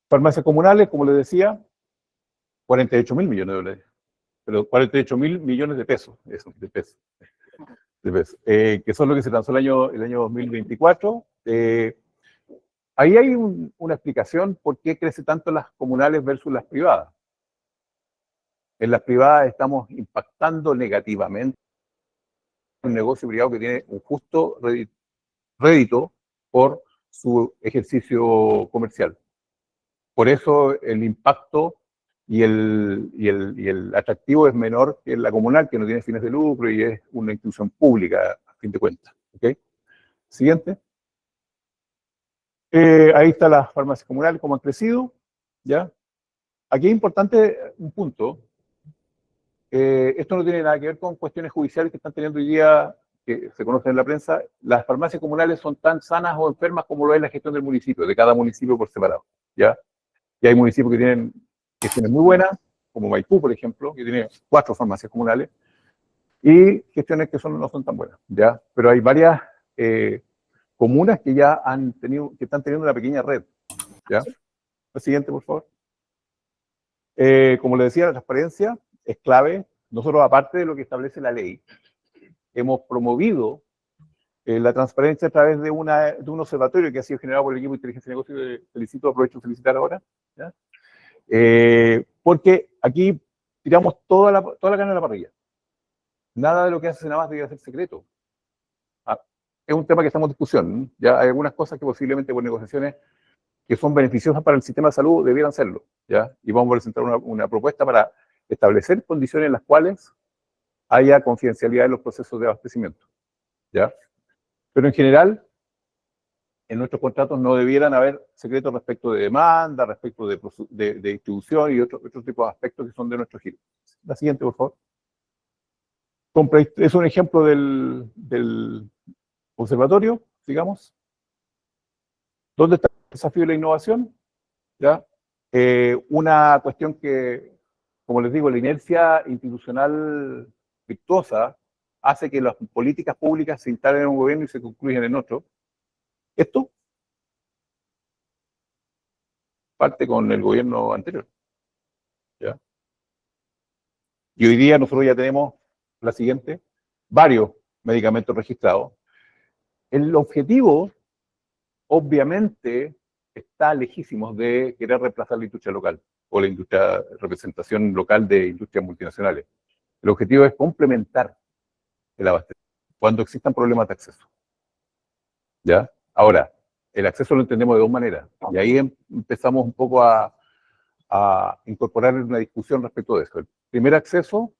Farmacias comunales, como les decía, 48.000 millones de dólares. Pero 48.000 millones de pesos. Eso, de pesos. Que son lo que se lanzó el año 2024. Ahí hay una explicación por qué crece tanto las comunales versus las privadas. En las privadas estamos impactando negativamente un negocio privado que tiene un justo rédito por su ejercicio comercial. Por eso el impacto y el atractivo es menor que la comunal, que no tiene fines de lucro y es una institución pública, a fin de cuentas. ¿Okay? Siguiente. Ahí están las farmacias comunales, cómo han crecido. ¿Ya? Aquí es importante un punto. Esto no tiene nada que ver con cuestiones judiciales que están teniendo hoy día, que se conocen en la prensa. Las farmacias comunales son tan sanas o enfermas como lo es la gestión del municipio, de cada municipio por separado. ¿Ya? Y hay municipios que tienen gestiones muy buenas, como Maipú, por ejemplo, que tiene 4 farmacias comunales, y gestiones que no son tan buenas. ¿Ya? Pero hay varias comunas que ya están teniendo una pequeña red. ¿Ya? La siguiente, por favor. Como le decía, la transparencia es clave. Nosotros, aparte de lo que establece la ley, hemos promovido la transparencia a través de un observatorio que ha sido generado por el equipo de inteligencia de negocios. Aprovecho de felicitar ahora. ¿Ya? Porque aquí tiramos toda la carne a la parrilla. Nada de lo que hace Senabas debe ser secreto. Es un tema que estamos en discusión. Ya hay algunas cosas que posiblemente por negociaciones que son beneficiosas para el sistema de salud debieran serlo. ¿Ya? Y vamos a presentar una propuesta para establecer condiciones en las cuales haya confidencialidad en los procesos de abastecimiento. ¿Ya? Pero en general, en nuestros contratos no debieran haber secretos respecto de demanda, respecto de distribución y otros tipos de aspectos que son de nuestro giro. La siguiente, por favor. Es un ejemplo del observatorio, digamos. ¿Dónde está el desafío de la innovación? ¿Ya? Una cuestión que, como les digo, la inercia institucional virtuosa hace que las políticas públicas se instalen en un gobierno y se concluyan en otro. Esto parte con el gobierno anterior. ¿Ya? Y hoy día nosotros ya tenemos la siguiente, varios medicamentos registrados. El objetivo, obviamente, está lejísimos de querer reemplazar la industria local o la representación local de industrias multinacionales. El objetivo es complementar el abastecimiento cuando existan problemas de acceso. ¿Ya? Ahora, el acceso lo entendemos de dos maneras, y ahí empezamos un poco a incorporar una discusión respecto de eso. El primer acceso,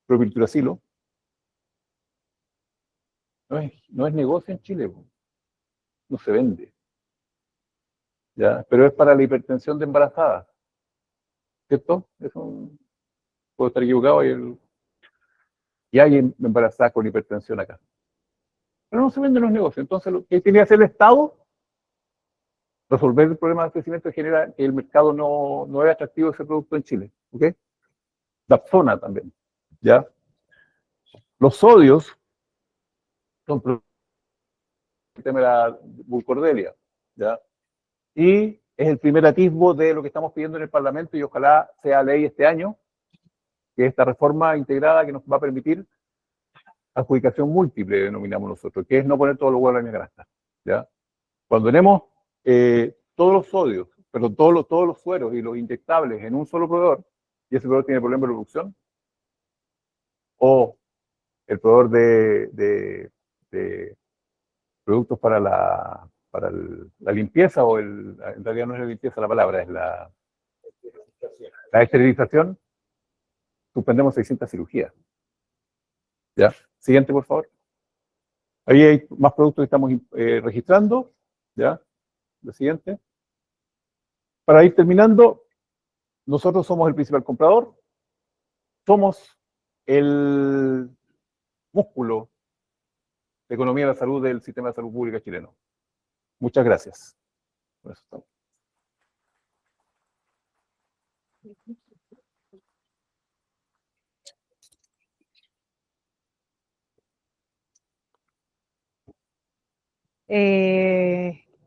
prohibitura asilo, no es negocio en Chile, no se vende. ¿Ya? Pero es para la hipertensión de embarazadas, ¿cierto? Puedo estar equivocado y hay embarazadas con hipertensión acá. Pero no se venden los negocios. Entonces, lo que tiene que hacer el Estado, resolver el problema de crecimiento, genera que el mercado no es atractivo ese producto en Chile. ¿Ok? Dapsona también. ¿Ya? Los sodios son el tema de la burcordelia. ¿Ya? Y es el primer atisbo de lo que estamos pidiendo en el Parlamento y ojalá sea ley este año, que esta reforma integrada que nos va a permitir adjudicación múltiple, denominamos nosotros, que es no poner todos los huevos en la canasta. ¿Ya? Cuando tenemos todos los sodios, perdón, todos los sueros y los inyectables en un solo proveedor, y ese proveedor tiene problemas de producción, o el proveedor de productos para la limpieza, en realidad no es la limpieza la palabra, es la esterilización, suspendemos 600 cirugías. ¿Ya? Siguiente, por favor. Ahí hay más productos que estamos registrando. ¿Ya? La siguiente. Para ir terminando, nosotros somos el principal comprador, somos el músculo de economía de la salud del sistema de salud pública chileno. Muchas gracias. Con eso estamos.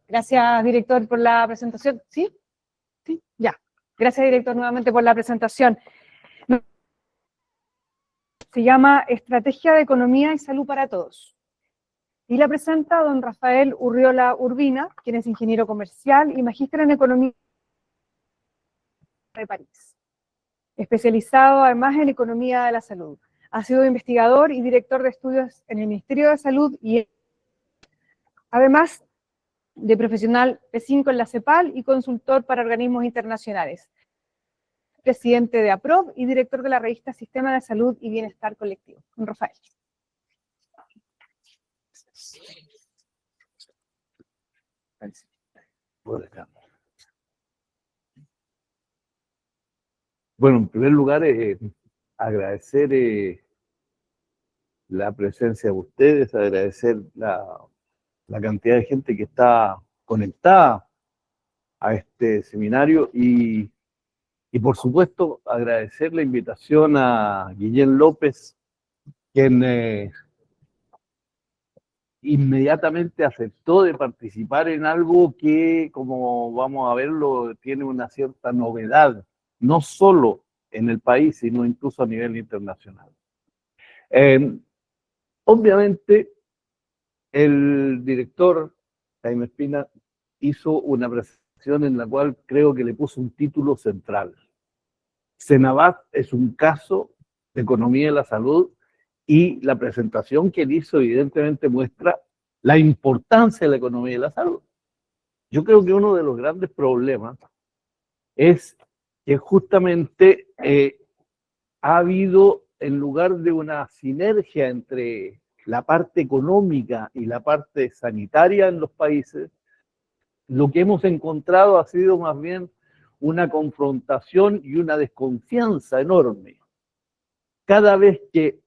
Gracias, director, por la presentación. ¿Sí? Sí, ya. Gracias, director, nuevamente por la presentación. Se llama Estrategia de Economía y Salud para Todos. Y la presenta don Rafael Urriola Urbina, quien es ingeniero comercial y magíster en Economía de París. Especializado además en Economía de la Salud. Ha sido investigador y director de estudios en el Ministerio de Salud y además de profesional P5 en la CEPAL y consultor para organismos internacionales. Presidente de APROB y director de la revista Sistema de Salud y Bienestar Colectivo. Don Rafael. Bueno, en primer lugar, agradecer la presencia de ustedes, agradecer la cantidad de gente que está conectada a este seminario y por supuesto agradecer la invitación a Guillén López, quien inmediatamente aceptó de participar en algo que, como vamos a verlo, tiene una cierta novedad, no solo en el país, sino incluso a nivel internacional. Obviamente, el director, Jaime Espina, hizo una presentación en la cual creo que le puso un título central. Senabat es un caso de economía de la salud y la presentación que él hizo evidentemente muestra la importancia de la economía de la salud. Yo creo que uno de los grandes problemas es que justamente ha habido, en lugar de una sinergia entre la parte económica y la parte sanitaria en los países, lo que hemos encontrado ha sido más bien una confrontación y una desconfianza enorme. Cada vez que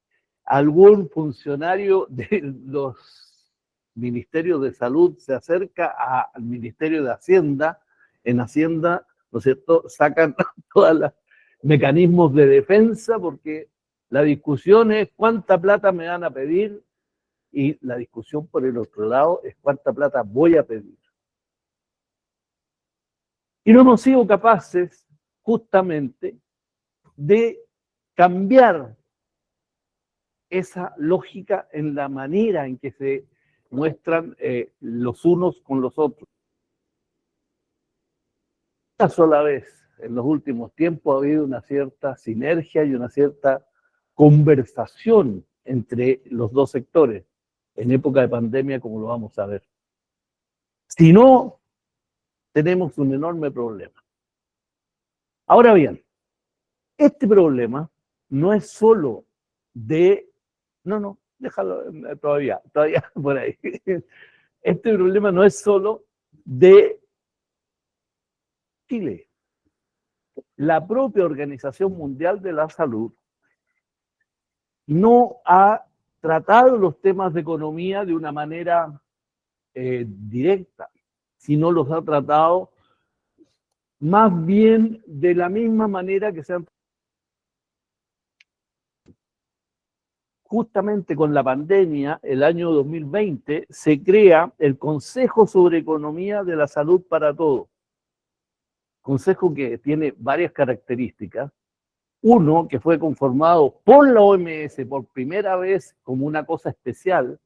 algún funcionario de los ministerios de salud se acerca al Ministerio de Hacienda, en Hacienda, ¿no es cierto?, sacan todos los mecanismos de defensa porque la discusión es cuánta plata me van a pedir y la discusión por el otro lado es cuánta plata voy a pedir. Y no hemos sido capaces justamente de cambiar esa lógica en la manera en que se muestran los unos con los otros. Una sola vez en los últimos tiempos ha habido una cierta sinergia y una cierta conversación entre los dos sectores, en época de pandemia, como lo vamos a ver. Si no, tenemos un enorme problema. Ahora bien, este problema no es solo de... No, déjalo todavía por ahí. Este problema no es solo de Chile. La propia Organización Mundial de la Salud no ha tratado los temas de economía de una manera directa, sino los ha tratado más bien de la misma manera que se han... Justamente con la pandemia, el año 2020, se crea el Consejo sobre Economía de la Salud para Todos. Consejo que tiene varias características. Uno, que fue conformado por la OMS por primera vez como una cosa especial.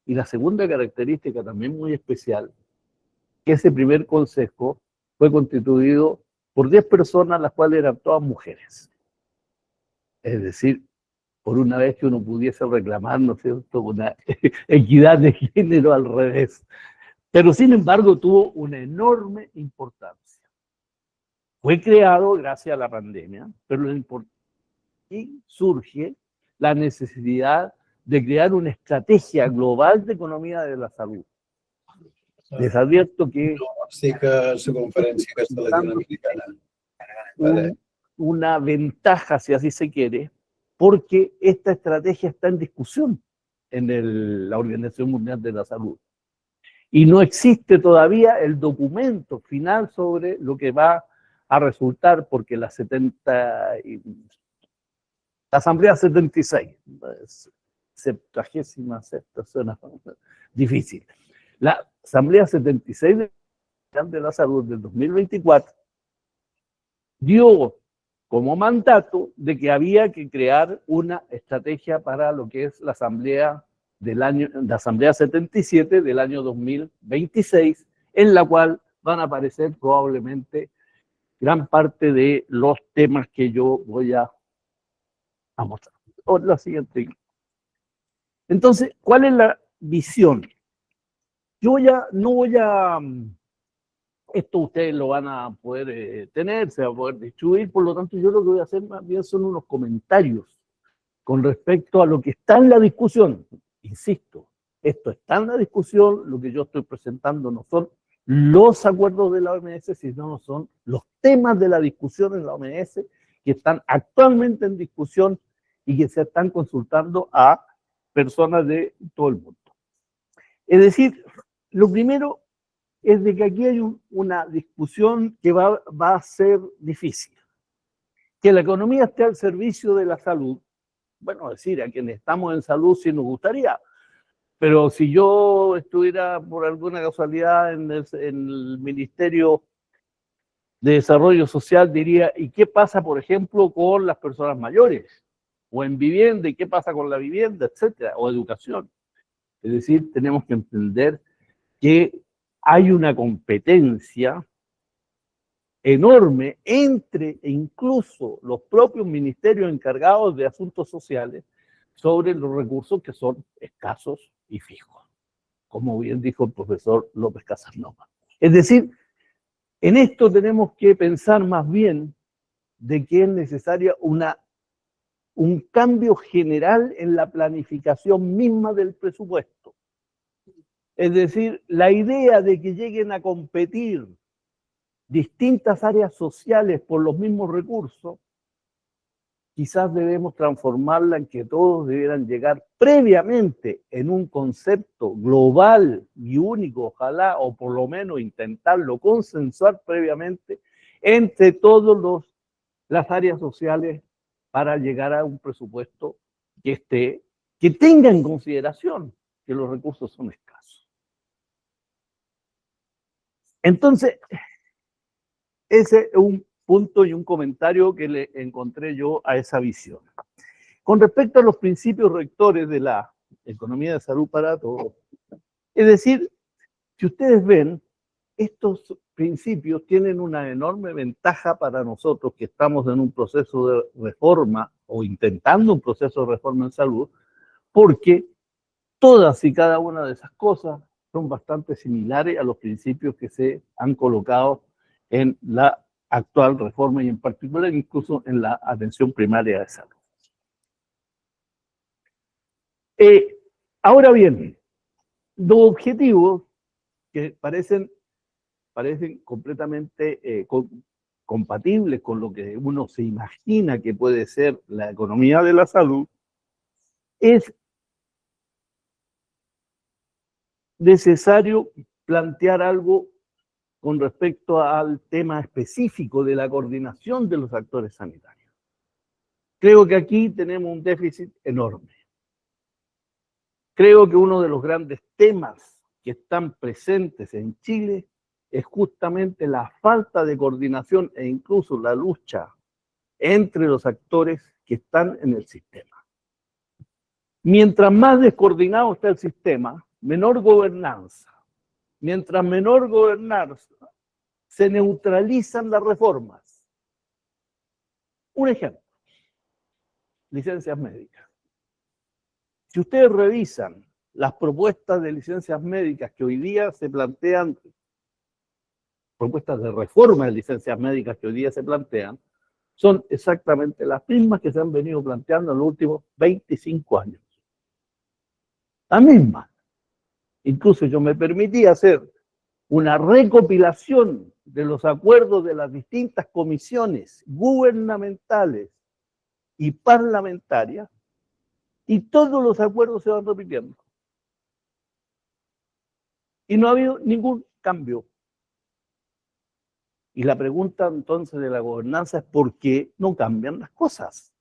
Y la segunda característica también muy especial, que ese primer consejo fue constituido por 10 personas, las cuales eran todas mujeres. Es decir, por una vez que uno pudiese reclamar, ¿no es cierto?, una equidad de género al revés. Pero sin embargo tuvo una enorme importancia. Fue creado gracias a la pandemia, pero y surge la necesidad de crear una estrategia global de economía de la salud. Les advierto que su conferencia latinoamericana. Vale. Una ventaja, si así se quiere, porque esta estrategia está en discusión en la Organización Mundial de la Salud. Y no existe todavía el documento final sobre lo que va a resultar, porque la Asamblea 76, 76ª, suena difícil. La Asamblea 76 de la Salud del 2024 dio como mandato de que había que crear una estrategia para lo que es la Asamblea la Asamblea 77 del año 2026, en la cual van a aparecer probablemente gran parte de los temas que yo voy a mostrar. O la siguiente. Entonces, ¿cuál es la visión? Yo ya no voy a... Esto ustedes lo van a poder tener, se va a poder distribuir, por lo tanto yo lo que voy a hacer más bien son unos comentarios con respecto a lo que está en la discusión. Insisto, esto está en la discusión, lo que yo estoy presentando no son los acuerdos de la OMS, sino son los temas de la discusión en la OMS que están actualmente en discusión y que se están consultando a personas de todo el mundo. Es decir, lo primero es de que aquí hay una discusión que va a ser difícil. Que la economía esté al servicio de la salud, bueno, es decir, a quienes estamos en salud sí nos gustaría, pero si yo estuviera por alguna casualidad en el Ministerio de Desarrollo Social, diría, ¿y qué pasa, por ejemplo, con las personas mayores? O en vivienda, ¿y qué pasa con la vivienda, etcétera? O educación. Es decir, tenemos que entender que hay una competencia enorme entre incluso los propios ministerios encargados de asuntos sociales sobre los recursos que son escasos y fijos, como bien dijo el profesor López Casanova. Es decir, en esto tenemos que pensar más bien de que es necesaria una un cambio general en la planificación misma del presupuesto. Es decir, la idea de que lleguen a competir distintas áreas sociales por los mismos recursos, quizás debemos transformarla en que todos debieran llegar previamente en un concepto global y único, ojalá, o por lo menos intentarlo consensuar previamente entre todas las áreas sociales para llegar a un presupuesto que tenga en consideración que los recursos son escasos. Entonces, ese es un punto y un comentario que le encontré yo a esa visión. Con respecto a los principios rectores de la economía de salud para todos, es decir, si ustedes ven, estos principios tienen una enorme ventaja para nosotros que estamos en un proceso de reforma o intentando un proceso de reforma en salud, porque todas y cada una de esas cosas son bastante similares a los principios que se han colocado en la actual reforma y en particular incluso en la atención primaria de salud. Ahora bien, los objetivos que parecen completamente compatibles con lo que uno se imagina que puede ser la economía de la salud, es necesario plantear algo con respecto al tema específico de la coordinación de los actores sanitarios. Creo que aquí tenemos un déficit enorme. Creo que uno de los grandes temas que están presentes en Chile es justamente la falta de coordinación e incluso la lucha entre los actores que están en el sistema. Mientras más descoordinado está el sistema, menor gobernanza. Mientras menor gobernanza, se neutralizan las reformas. Un ejemplo, licencias médicas. Si ustedes revisan las propuestas de licencias médicas que hoy día se plantean, propuestas de reforma de licencias médicas que hoy día se plantean, son exactamente las mismas que se han venido planteando en los últimos 25 años. Las mismas. Incluso yo me permití hacer una recopilación de los acuerdos de las distintas comisiones gubernamentales y parlamentarias, y todos los acuerdos se van repitiendo. Y no ha habido ningún cambio. Y la pregunta entonces de la gobernanza es ¿por qué no cambian las cosas?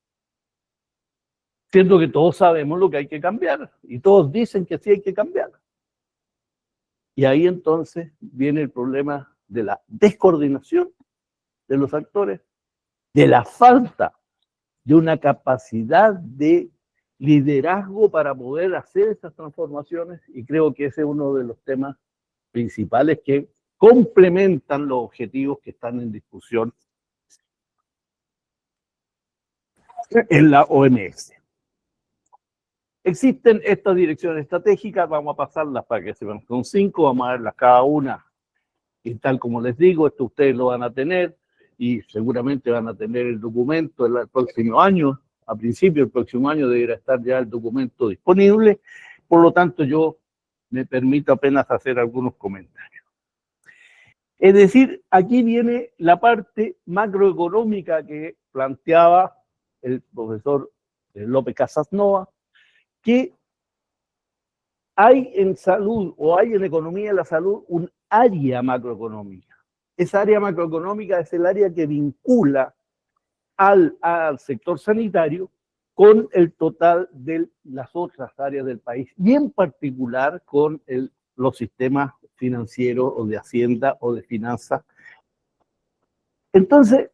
Siendo que todos sabemos lo que hay que cambiar, y todos dicen que sí hay que cambiar. Y ahí entonces viene el problema de la descoordinación de los actores, de la falta de una capacidad de liderazgo para poder hacer esas transformaciones, y creo que ese es uno de los temas principales que complementan los objetivos que están en discusión en la OMS. Existen estas direcciones estratégicas, vamos a pasarlas para que se vean. Son 5, vamos a verlas cada una. Y tal como les digo, esto ustedes lo van a tener y seguramente van a tener el documento el próximo año. A principio del próximo año deberá estar ya el documento disponible. Por lo tanto, yo me permito apenas hacer algunos comentarios. Es decir, aquí viene la parte macroeconómica que planteaba el profesor López Casasnova, que hay en salud o hay en economía de la salud un área macroeconómica. Esa área macroeconómica es el área que vincula al sector sanitario con el total de las otras áreas del país y en particular con los sistemas financieros o de hacienda o de finanzas. Entonces,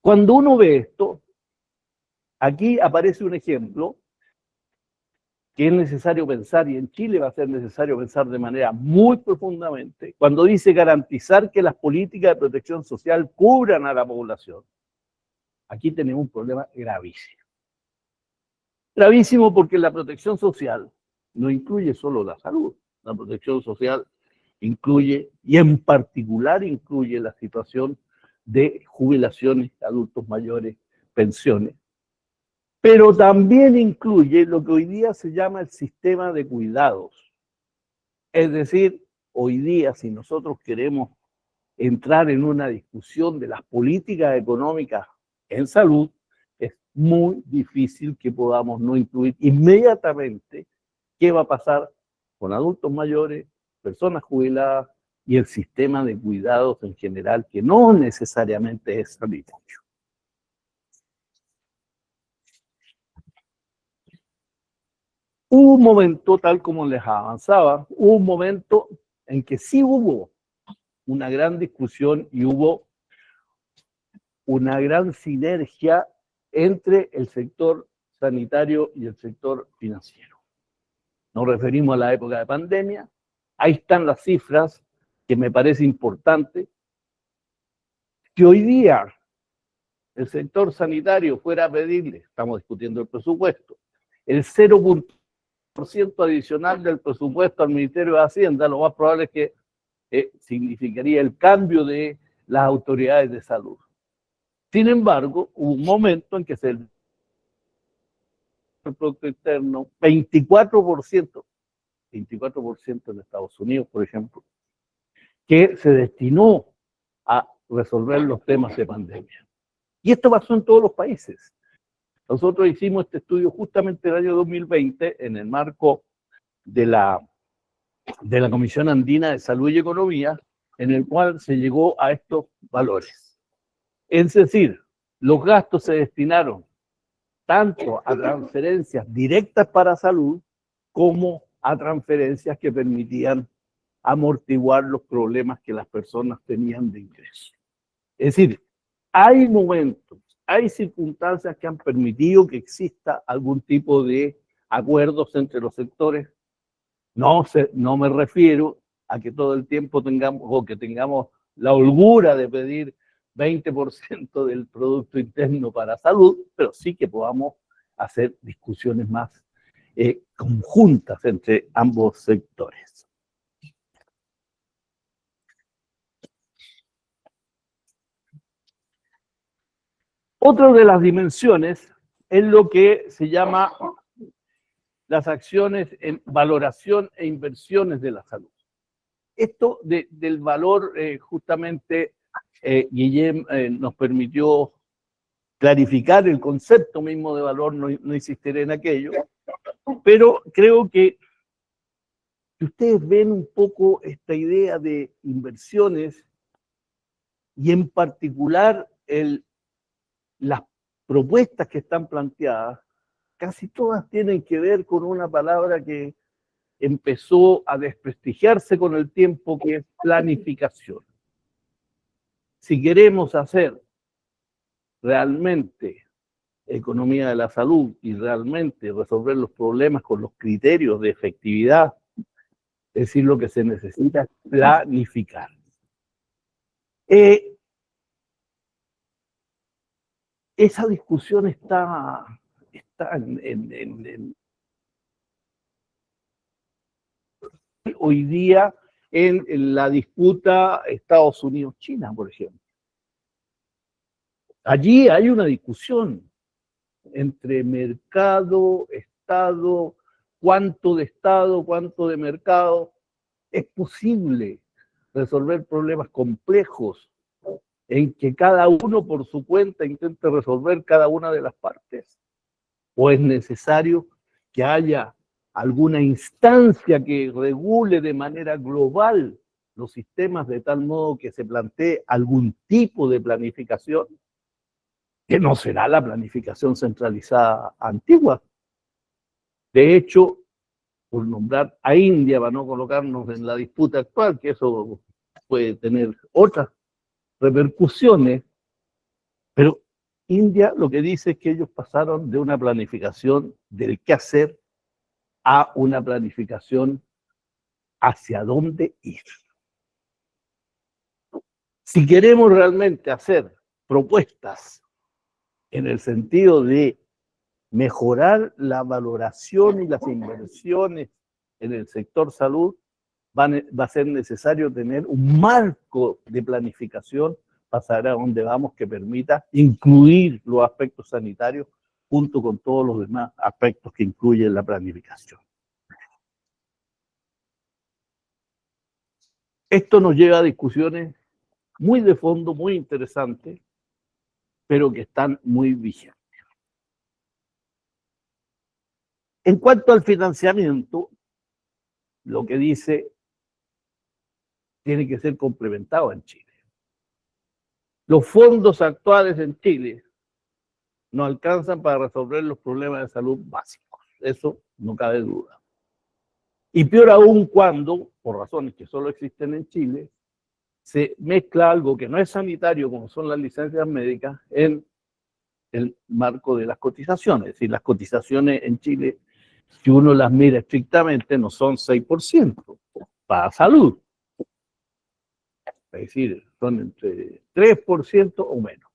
cuando uno ve esto, aquí aparece un ejemplo que es necesario pensar, y en Chile va a ser necesario pensar de manera muy profundamente, cuando dice garantizar que las políticas de protección social cubran a la población. Aquí tenemos un problema gravísimo. Gravísimo porque la protección social no incluye solo la salud. La protección social incluye, y en particular incluye la situación de jubilaciones, adultos mayores, pensiones. pero también incluye lo que hoy día se llama el sistema de cuidados. Es decir, hoy día, si nosotros queremos entrar en una discusión de las políticas económicas en salud, es muy difícil que podamos no incluir inmediatamente qué va a pasar con adultos mayores, personas jubiladas y el sistema de cuidados en general, que no necesariamente es sanitario. Hubo un momento, tal como les avanzaba, hubo un momento en que sí hubo una gran discusión y hubo una gran sinergia entre el sector sanitario y el sector financiero. Nos referimos a la época de pandemia. Ahí están las cifras que me parece importante. Que hoy día el sector sanitario fuera a pedirle, estamos discutiendo el presupuesto, el 0% adicional del presupuesto al Ministerio de Hacienda, lo más probable es que significaría el cambio de las autoridades de salud. Sin embargo, hubo un momento en que el Producto Interno, 24% en Estados Unidos, por ejemplo, que se destinó a resolver los temas de pandemia. Y esto pasó en todos los países. Nosotros hicimos este estudio justamente el año 2020 en el marco de la Comisión Andina de Salud y Economía, en el cual se llegó a estos valores. Es decir, los gastos se destinaron tanto a transferencias directas para salud como a transferencias que permitían amortiguar los problemas que las personas tenían de ingreso. Es decir, hay momentos, hay circunstancias que han permitido que exista algún tipo de acuerdos entre los sectores. No me refiero a que todo el tiempo tengamos la holgura de pedir 20% del Producto Interno para salud, pero sí que podamos hacer discusiones más conjuntas entre ambos sectores. Otra de las dimensiones es lo que se llama las acciones en valoración e inversiones de la salud. Esto del valor, justamente, Guillem nos permitió clarificar el concepto mismo de valor, no insistiré en aquello, pero creo que si ustedes ven un poco esta idea de inversiones y en particular las propuestas que están planteadas, casi todas tienen que ver con una palabra que empezó a desprestigiarse con el tiempo, que es planificación. Si queremos hacer realmente economía de la salud y realmente resolver los problemas con los criterios de efectividad, es decir, lo que se necesita es planificar. Esa discusión está hoy día en la disputa Estados Unidos-China, por ejemplo. Allí hay una discusión entre mercado, Estado, cuánto de Estado, cuánto de mercado. Es posible resolver problemas complejos en que cada uno por su cuenta intente resolver cada una de las partes? ¿O es necesario que haya alguna instancia que regule de manera global los sistemas de tal modo que se plantee algún tipo de planificación, que no será la planificación centralizada antigua? De hecho, por nombrar a India, para no colocarnos en la disputa actual, que eso puede tener otras repercusiones, pero India lo que dice es que ellos pasaron de una planificación del qué hacer a una planificación hacia dónde ir. Si queremos realmente hacer propuestas en el sentido de mejorar la valoración y las inversiones en el sector salud, va a ser necesario tener un marco de planificación para saber a dónde vamos, que permita incluir los aspectos sanitarios junto con todos los demás aspectos que incluye la planificación. Esto nos lleva a discusiones muy de fondo, muy interesantes, pero que están muy vigentes. En cuanto al financiamiento, lo que dice tiene que ser complementado en Chile. Los fondos actuales en Chile no alcanzan para resolver los problemas de salud básicos. Eso no cabe duda. Y peor aún cuando, por razones que solo existen en Chile, se mezcla algo que no es sanitario, como son las licencias médicas, en el marco de las cotizaciones. Es decir, las cotizaciones en Chile, si uno las mira estrictamente, no son 6% para salud. Es decir, son entre 3% o menos.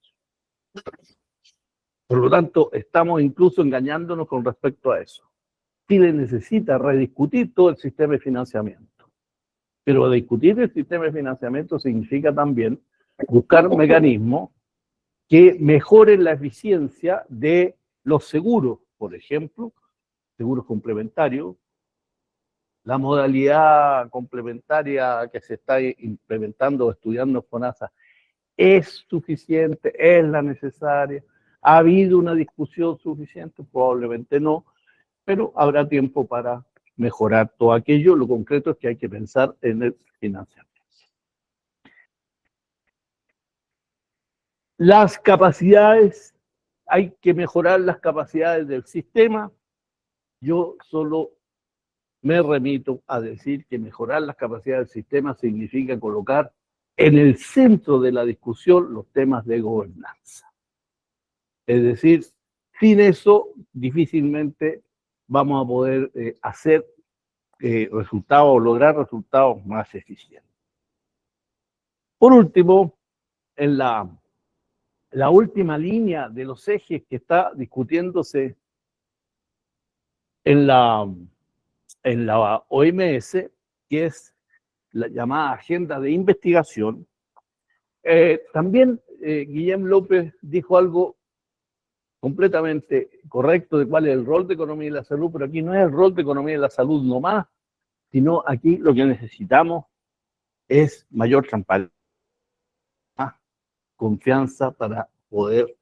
Por lo tanto, estamos incluso engañándonos con respecto a eso. Chile necesita rediscutir todo el sistema de financiamiento. Pero discutir el sistema de financiamiento significa también buscar mecanismos que mejoren la eficiencia de los seguros, por ejemplo, seguros complementarios. La modalidad complementaria que se está implementando o estudiando en FONASA es suficiente, es la necesaria. ¿Ha habido una discusión suficiente? Probablemente no, pero habrá tiempo para mejorar todo aquello. Lo concreto es que hay que pensar en el financiamiento. Las capacidades, hay que mejorar las capacidades del sistema. Yo solo me remito a decir que mejorar las capacidades del sistema significa colocar en el centro de la discusión los temas de gobernanza. Es decir, sin eso difícilmente vamos a poder hacer resultados o lograr resultados más eficientes. Por último, en la última línea de los ejes que está discutiéndose en la OMS, que es la llamada agenda de investigación, también Guillem López dijo algo completamente correcto de cuál es el rol de economía y la salud, pero aquí no es el rol de economía y la salud nomás, sino aquí lo que necesitamos es mayor transparencia, más confianza para poder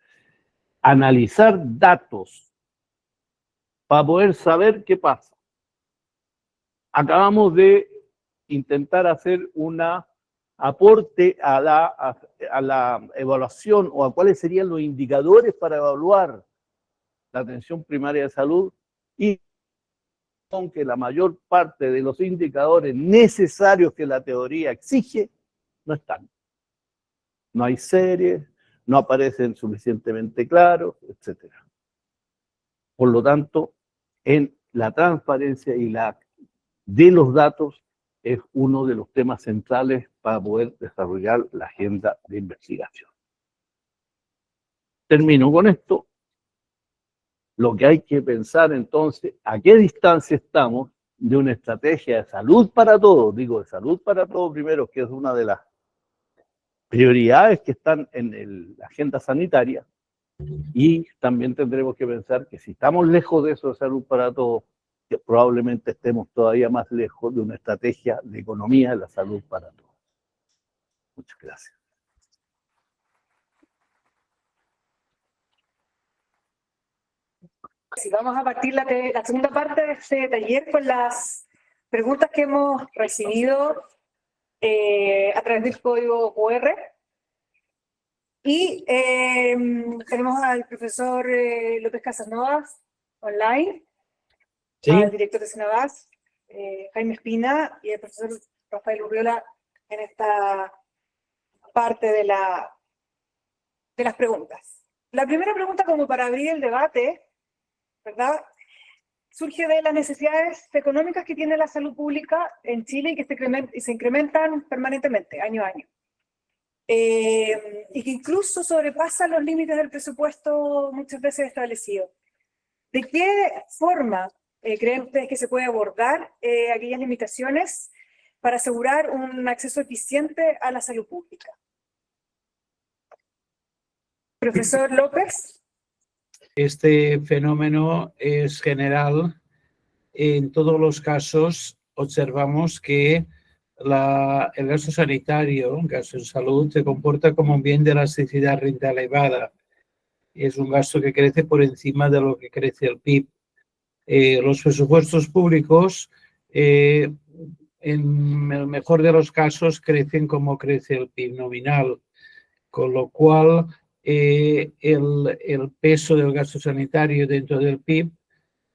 analizar datos, para poder saber qué pasa. Acabamos de intentar hacer un aporte a la evaluación o a cuáles serían los indicadores para evaluar la atención primaria de salud, y aunque la mayor parte de los indicadores necesarios que la teoría exige no están. No hay series, no aparecen suficientemente claros, etc. Por lo tanto, en la transparencia y de los datos es uno de los temas centrales para poder desarrollar la agenda de investigación. Termino con esto. Lo que hay que pensar entonces, ¿a qué distancia estamos de una estrategia de salud para todos? Digo, de salud para todos primero, que es una de las prioridades que están en la agenda sanitaria, y también tendremos que pensar que si estamos lejos de eso de salud para todos, que probablemente estemos todavía más lejos de una estrategia de economía de la salud para todos. Muchas gracias. Sí, vamos a partir la segunda parte de este taller con las preguntas que hemos recibido a través del código QR. Y tenemos al profesor López Casanovas online, Sí. al director de Senabas, Jaime Espina, y el profesor Rafael Urriola en esta parte de las preguntas. La primera pregunta, como para abrir el debate, ¿verdad?, surge de las necesidades económicas que tiene la salud pública en Chile y que se incrementan permanentemente, año a año. Y que incluso sobrepasan los límites del presupuesto muchas veces establecido. ¿De qué forma creen ustedes que se puede abordar aquellas limitaciones para asegurar un acceso eficiente a la salud pública? Profesor López. este fenómeno es general. En todos los casos observamos que el gasto sanitario, el gasto en salud, se comporta como un bien de elasticidad renta elevada. Es un gasto que crece por encima de lo que crece el PIB. Los presupuestos públicos, en el mejor de los casos, crecen como crece el PIB nominal, con lo cual el peso del gasto sanitario dentro del PIB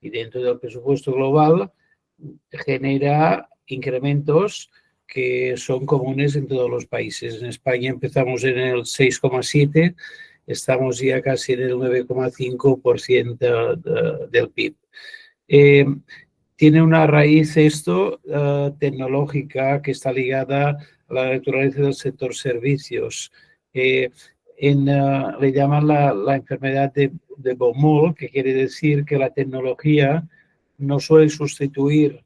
y dentro del presupuesto global genera incrementos que son comunes en todos los países. En España empezamos en el 6,7, estamos ya casi en el 9,5% del PIB. Tiene una raíz esto tecnológica que está ligada a la naturaleza del sector servicios. Le llaman la enfermedad de Baumol, que quiere decir que la tecnología no suele sustituir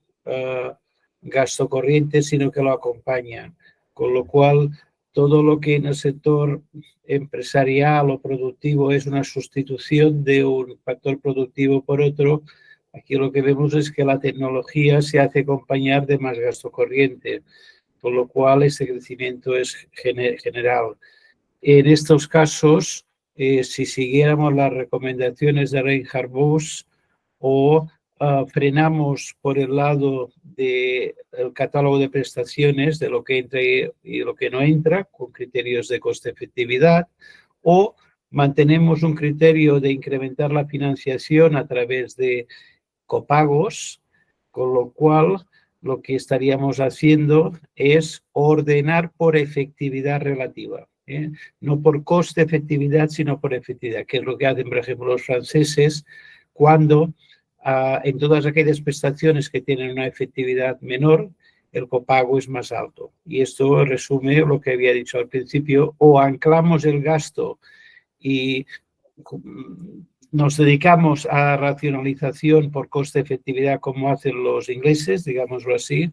gasto corriente, sino que lo acompaña. Con lo cual, todo lo que en el sector empresarial o productivo es una sustitución de un factor productivo por otro, aquí lo que vemos es que la tecnología se hace acompañar de más gasto corriente, con lo cual ese crecimiento es general. En estos casos, si siguiéramos las recomendaciones de Reinhard Busch o frenamos por el lado del catálogo de prestaciones, de lo que entra y lo que no entra, con criterios de coste-efectividad, o mantenemos un criterio de incrementar la financiación a través de copagos, con lo cual lo que estaríamos haciendo es ordenar por efectividad relativa. No por coste-efectividad, sino por efectividad, que es lo que hacen, por ejemplo, los franceses cuando en todas aquellas prestaciones que tienen una efectividad menor, el copago es más alto. Y esto resume lo que había dicho al principio, o anclamos el gasto y nos dedicamos a racionalización por coste-efectividad como hacen los ingleses, digámoslo así,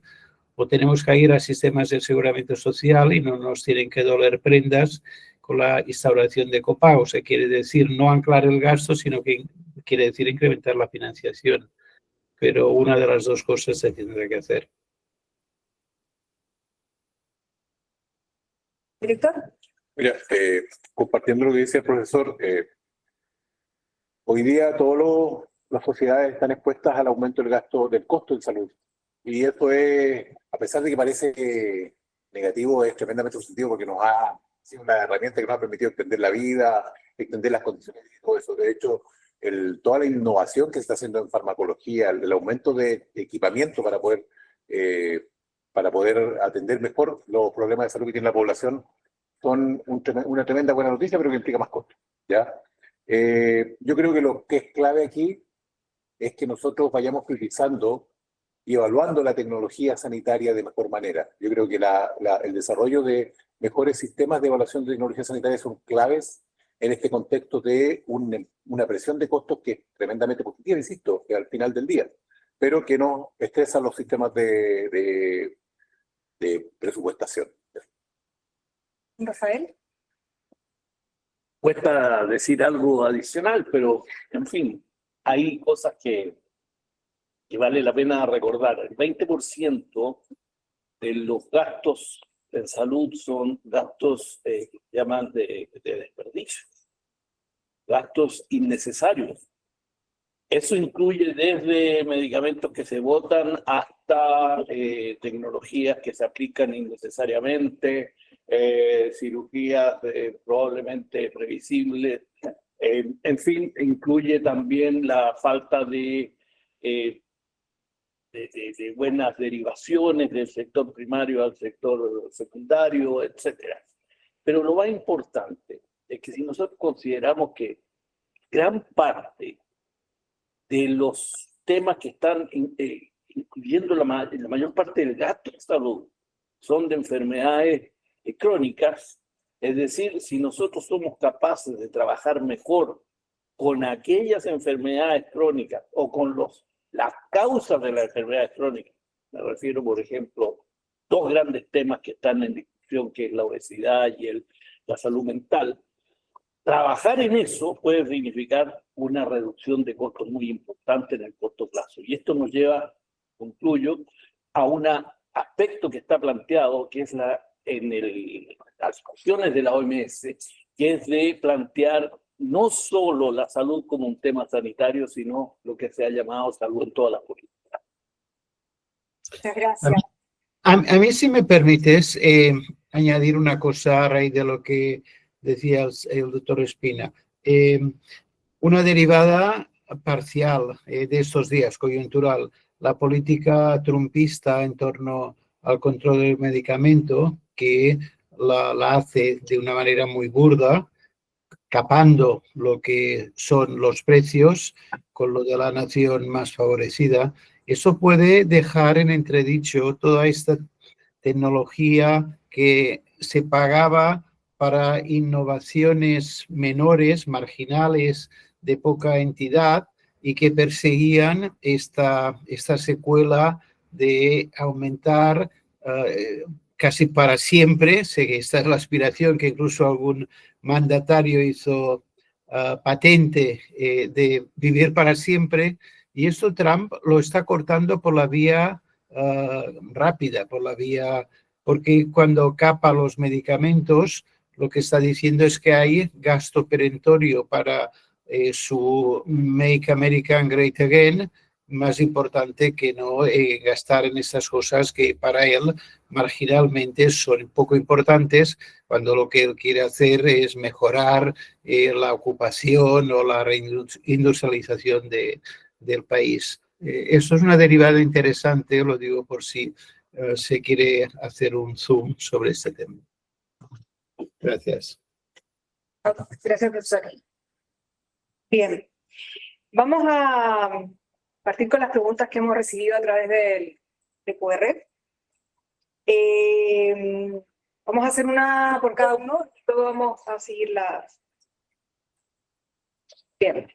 o tenemos que ir a sistemas de aseguramiento social y no nos tienen que doler prendas con la instauración de copagos. Se quiere decir no anclar el gasto, sino que quiere decir incrementar la financiación. Pero una de las dos cosas se tendrá que hacer. Director. Mira, compartiendo lo que dice el profesor, hoy día todas las sociedades están expuestas al aumento del gasto, del costo en salud. Y eso es, a pesar de que parece negativo, es tremendamente positivo porque nos ha sido una herramienta que nos ha permitido extender la vida, extender las condiciones y todo eso. De hecho, toda la innovación que se está haciendo en farmacología, el aumento de equipamiento para poder atender mejor los problemas de salud que tiene la población, son una tremenda buena noticia, pero que implica más costos, ¿ya? Yo creo que lo que es clave aquí es que nosotros vayamos priorizando y evaluando la tecnología sanitaria de mejor manera. Yo creo que el desarrollo de mejores sistemas de evaluación de tecnología sanitaria son claves en este contexto de una presión de costos que es tremendamente positiva, insisto, que al final del día, pero que no estresa los sistemas de presupuestación. Rafael. Cuesta decir algo adicional, pero en fin, hay cosas que vale la pena recordar. El 20% de los gastos en salud son gastos que llaman de desperdicio, gastos innecesarios. Eso incluye desde medicamentos que se botan hasta tecnologías que se aplican innecesariamente, cirugías probablemente previsibles. En fin, incluye también la falta de buenas derivaciones del sector primario al sector secundario, etcétera. Pero lo más importante es que si nosotros consideramos que gran parte de los temas que están incluyendo la mayor parte del gasto de salud son de enfermedades crónicas, es decir, si nosotros somos capaces de trabajar mejor con aquellas enfermedades crónicas o con las causas de las enfermedades crónicas, me refiero, por ejemplo, dos grandes temas que están en discusión, que es la obesidad y la salud mental. trabajar en eso puede significar una reducción de costos muy importante en el corto plazo. Y esto nos lleva, concluyo, a un aspecto que está planteado, que es las discusiones de la OMS, que es de plantear no solo la salud como un tema sanitario, sino lo que se ha llamado salud en todas las políticas. Muchas gracias. A mí, si me permites, añadir una cosa a raíz de lo que decía el doctor Espina. Una derivada parcial de estos días, coyuntural, la política trumpista en torno al control del medicamento, que la hace de una manera muy burda, capando lo que son los precios con lo de la nación más favorecida. Eso puede dejar en entredicho toda esta tecnología que se pagaba para innovaciones menores, marginales, de poca entidad y que perseguían esta secuela de aumentar casi para siempre. Sé que esta es la aspiración que incluso algún mandatario hizo patente de vivir para siempre, y esto Trump lo está cortando por la vía rápida, por la vía, porque cuando capa los medicamentos, lo que está diciendo es que hay gasto perentorio para su Make America Great Again, más importante que no gastar en estas cosas que para él marginalmente son poco importantes, cuando lo que él quiere hacer es mejorar la ocupación o la reindustrialización del país. Esto es una derivada interesante, lo digo por si se quiere hacer un zoom sobre este tema. Gracias. Gracias, profesor. Bien, vamos a partir con las preguntas que hemos recibido a través del QR. Vamos a hacer una por cada uno y luego vamos a seguir las. Bien.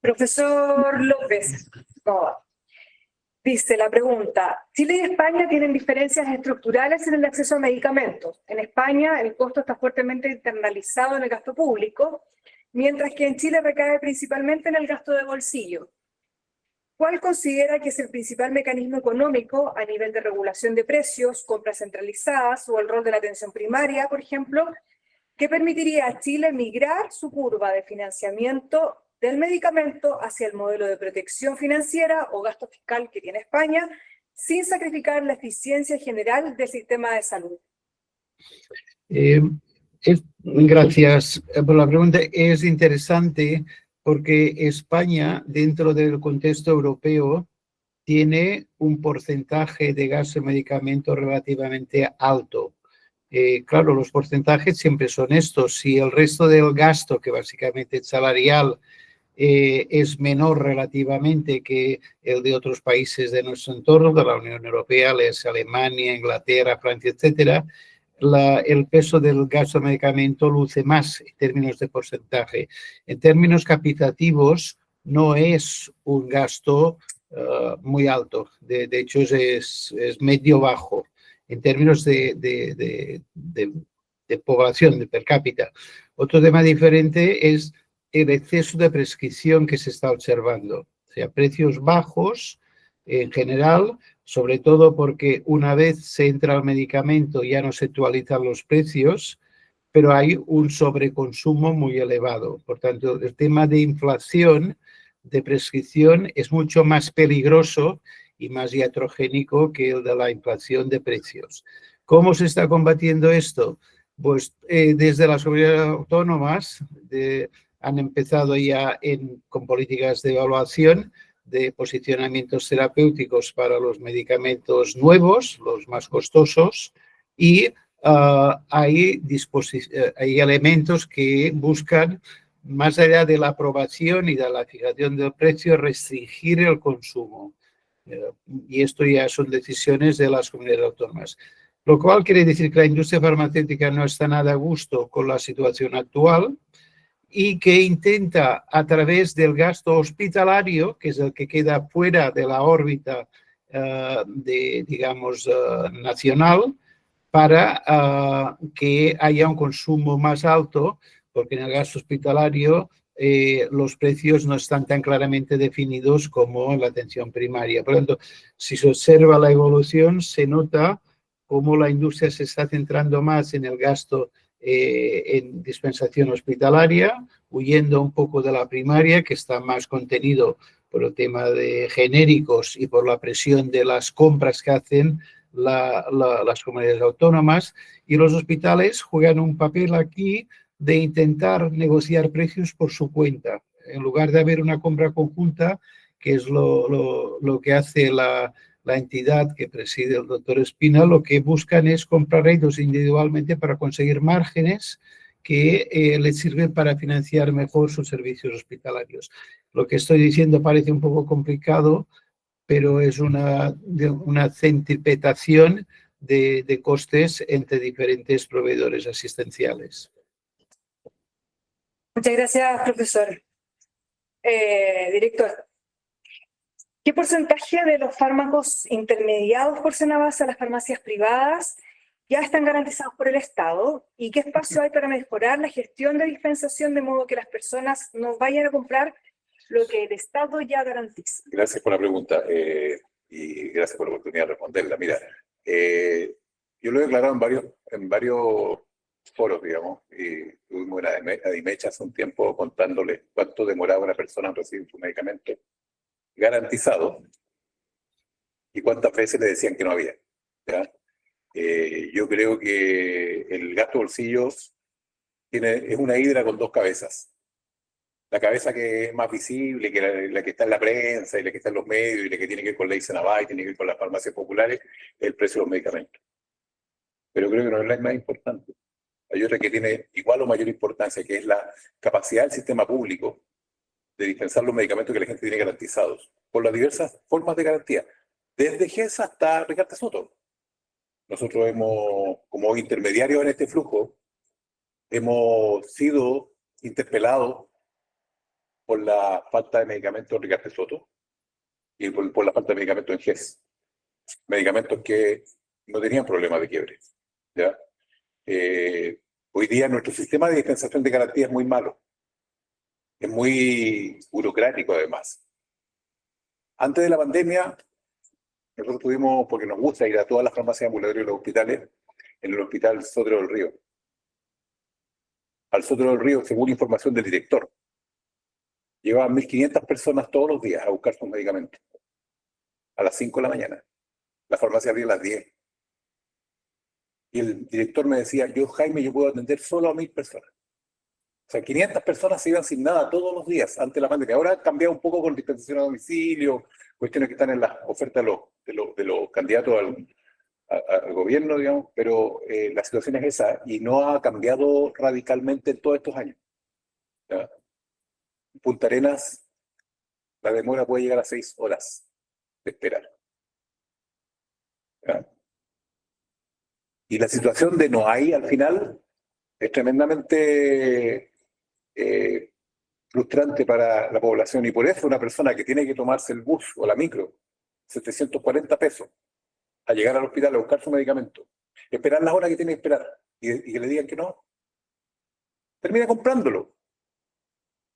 Profesor López, ¿cómo va? Dice la pregunta: Chile y España tienen diferencias estructurales en el acceso a medicamentos. En España el costo está fuertemente internalizado en el gasto público, mientras que en Chile recae principalmente en el gasto de bolsillo. ¿Cuál considera que es el principal mecanismo económico a nivel de regulación de precios, compras centralizadas o el rol de la atención primaria, por ejemplo, que permitiría a Chile migrar su curva de financiamiento del medicamento hacia el modelo de protección financiera o gasto fiscal que tiene España, sin sacrificar la eficiencia general del sistema de salud? Gracias por la pregunta. Es interesante porque España, dentro del contexto europeo, tiene un porcentaje de gasto en medicamentos relativamente alto. Claro, los porcentajes siempre son estos. Si el resto del gasto, que básicamente es salarial, es menor relativamente que el de otros países de nuestro entorno, de la Unión Europea, es Alemania, Inglaterra, Francia, etcétera, el peso del gasto de medicamento luce más en términos de porcentaje. En términos capitativos, no es un gasto muy alto. De hecho, es medio bajo en términos de población, de per cápita. Otro tema diferente es el exceso de prescripción que se está observando. O sea, precios bajos en general, sobre todo porque una vez se entra al medicamento ya no se actualizan los precios, pero hay un sobreconsumo muy elevado. Por tanto, el tema de inflación de prescripción es mucho más peligroso y más iatrogénico que el de la inflación de precios. ¿Cómo se está combatiendo esto? Pues desde las comunidades autónomas han empezado ya con políticas de evaluación de posicionamientos terapéuticos para los medicamentos nuevos, los más costosos, y hay elementos que buscan, más allá de la aprobación y de la fijación del precio, restringir el consumo. Y esto ya son decisiones de las comunidades autónomas. Lo cual quiere decir que la industria farmacéutica no está nada a gusto con la situación actual y que intenta, a través del gasto hospitalario, que es el que queda fuera de la órbita, digamos, nacional, para que haya un consumo más alto, porque en el gasto hospitalario los precios no están tan claramente definidos como en la atención primaria. Por lo tanto, si se observa la evolución, se nota cómo la industria se está centrando más en el gasto en dispensación hospitalaria, huyendo un poco de la primaria, que está más contenido por el tema de genéricos y por la presión de las compras que hacen las comunidades autónomas, y los hospitales juegan un papel aquí de intentar negociar precios por su cuenta, en lugar de haber una compra conjunta, que es lo que hace la entidad que preside el doctor Espina. Lo que buscan es comprar ellos individualmente para conseguir márgenes que les sirven para financiar mejor sus servicios hospitalarios. Lo que estoy diciendo parece un poco complicado, pero es una centripetación de costes entre diferentes proveedores asistenciales. Muchas gracias, profesor. Director, ¿qué porcentaje de los fármacos intermediados por Senabas a las farmacias privadas ya están garantizados por el Estado? ¿Y qué espacio hay para mejorar la gestión de dispensación de modo que las personas no vayan a comprar lo que el Estado ya garantiza? Gracias por la pregunta y gracias por la oportunidad de responderla. Mira, yo lo he declarado en varios foros, digamos, y tuvimos una Adimecha hace un tiempo contándole cuánto demoraba una persona en recibir su medicamento garantizado y cuántas veces le decían que no había, ¿ya? Yo creo que el gasto bolsillo es una hidra con dos cabezas. La cabeza que es más visible, que la que está en la prensa, y la que está en los medios, y la que tiene que ver con la Senabas, y tiene que ver con las farmacias populares, es el precio de los medicamentos. Pero creo que no es la más importante. Hay otra que tiene igual o mayor importancia, que es la capacidad del sistema público de dispensar los medicamentos que la gente tiene garantizados, por las diversas formas de garantía, desde GESA hasta Ricardo Soto. Nosotros como intermediarios en este flujo, hemos sido interpelados por la falta de medicamentos en Ricardo Soto y por la falta de medicamentos en GES. Medicamentos que no tenían problemas de quiebre, ¿ya? Hoy día nuestro sistema de dispensación de garantía es muy malo. Es muy burocrático además. Antes de la pandemia, nosotros tuvimos, porque nos gusta ir a todas las farmacias ambulatorias y los hospitales, en el hospital Sotero del Río. Al Sotero del Río, según información del director, llevaban 1.500 personas todos los días a buscar sus medicamentos. A las 5 de la mañana. La farmacia abría a las 10. Y el director me decía, Jaime, yo puedo atender solo a 1.000 personas. O sea, 500 personas se iban sin nada todos los días antes de la pandemia. Ahora ha cambiado un poco con dispensación a domicilio, cuestiones que están en las ofertas de los candidatos al gobierno, digamos, pero la situación es esa y no ha cambiado radicalmente en todos estos años. ¿Ya? En Punta Arenas, la demora puede llegar a 6 horas de esperar. ¿Ya? Y la situación de no hay al final es tremendamente frustrante para la población, y por eso una persona que tiene que tomarse el bus o la micro, 740 pesos, a llegar al hospital a buscar su medicamento, esperar las horas que tiene que esperar y que le digan que no, termina comprándolo.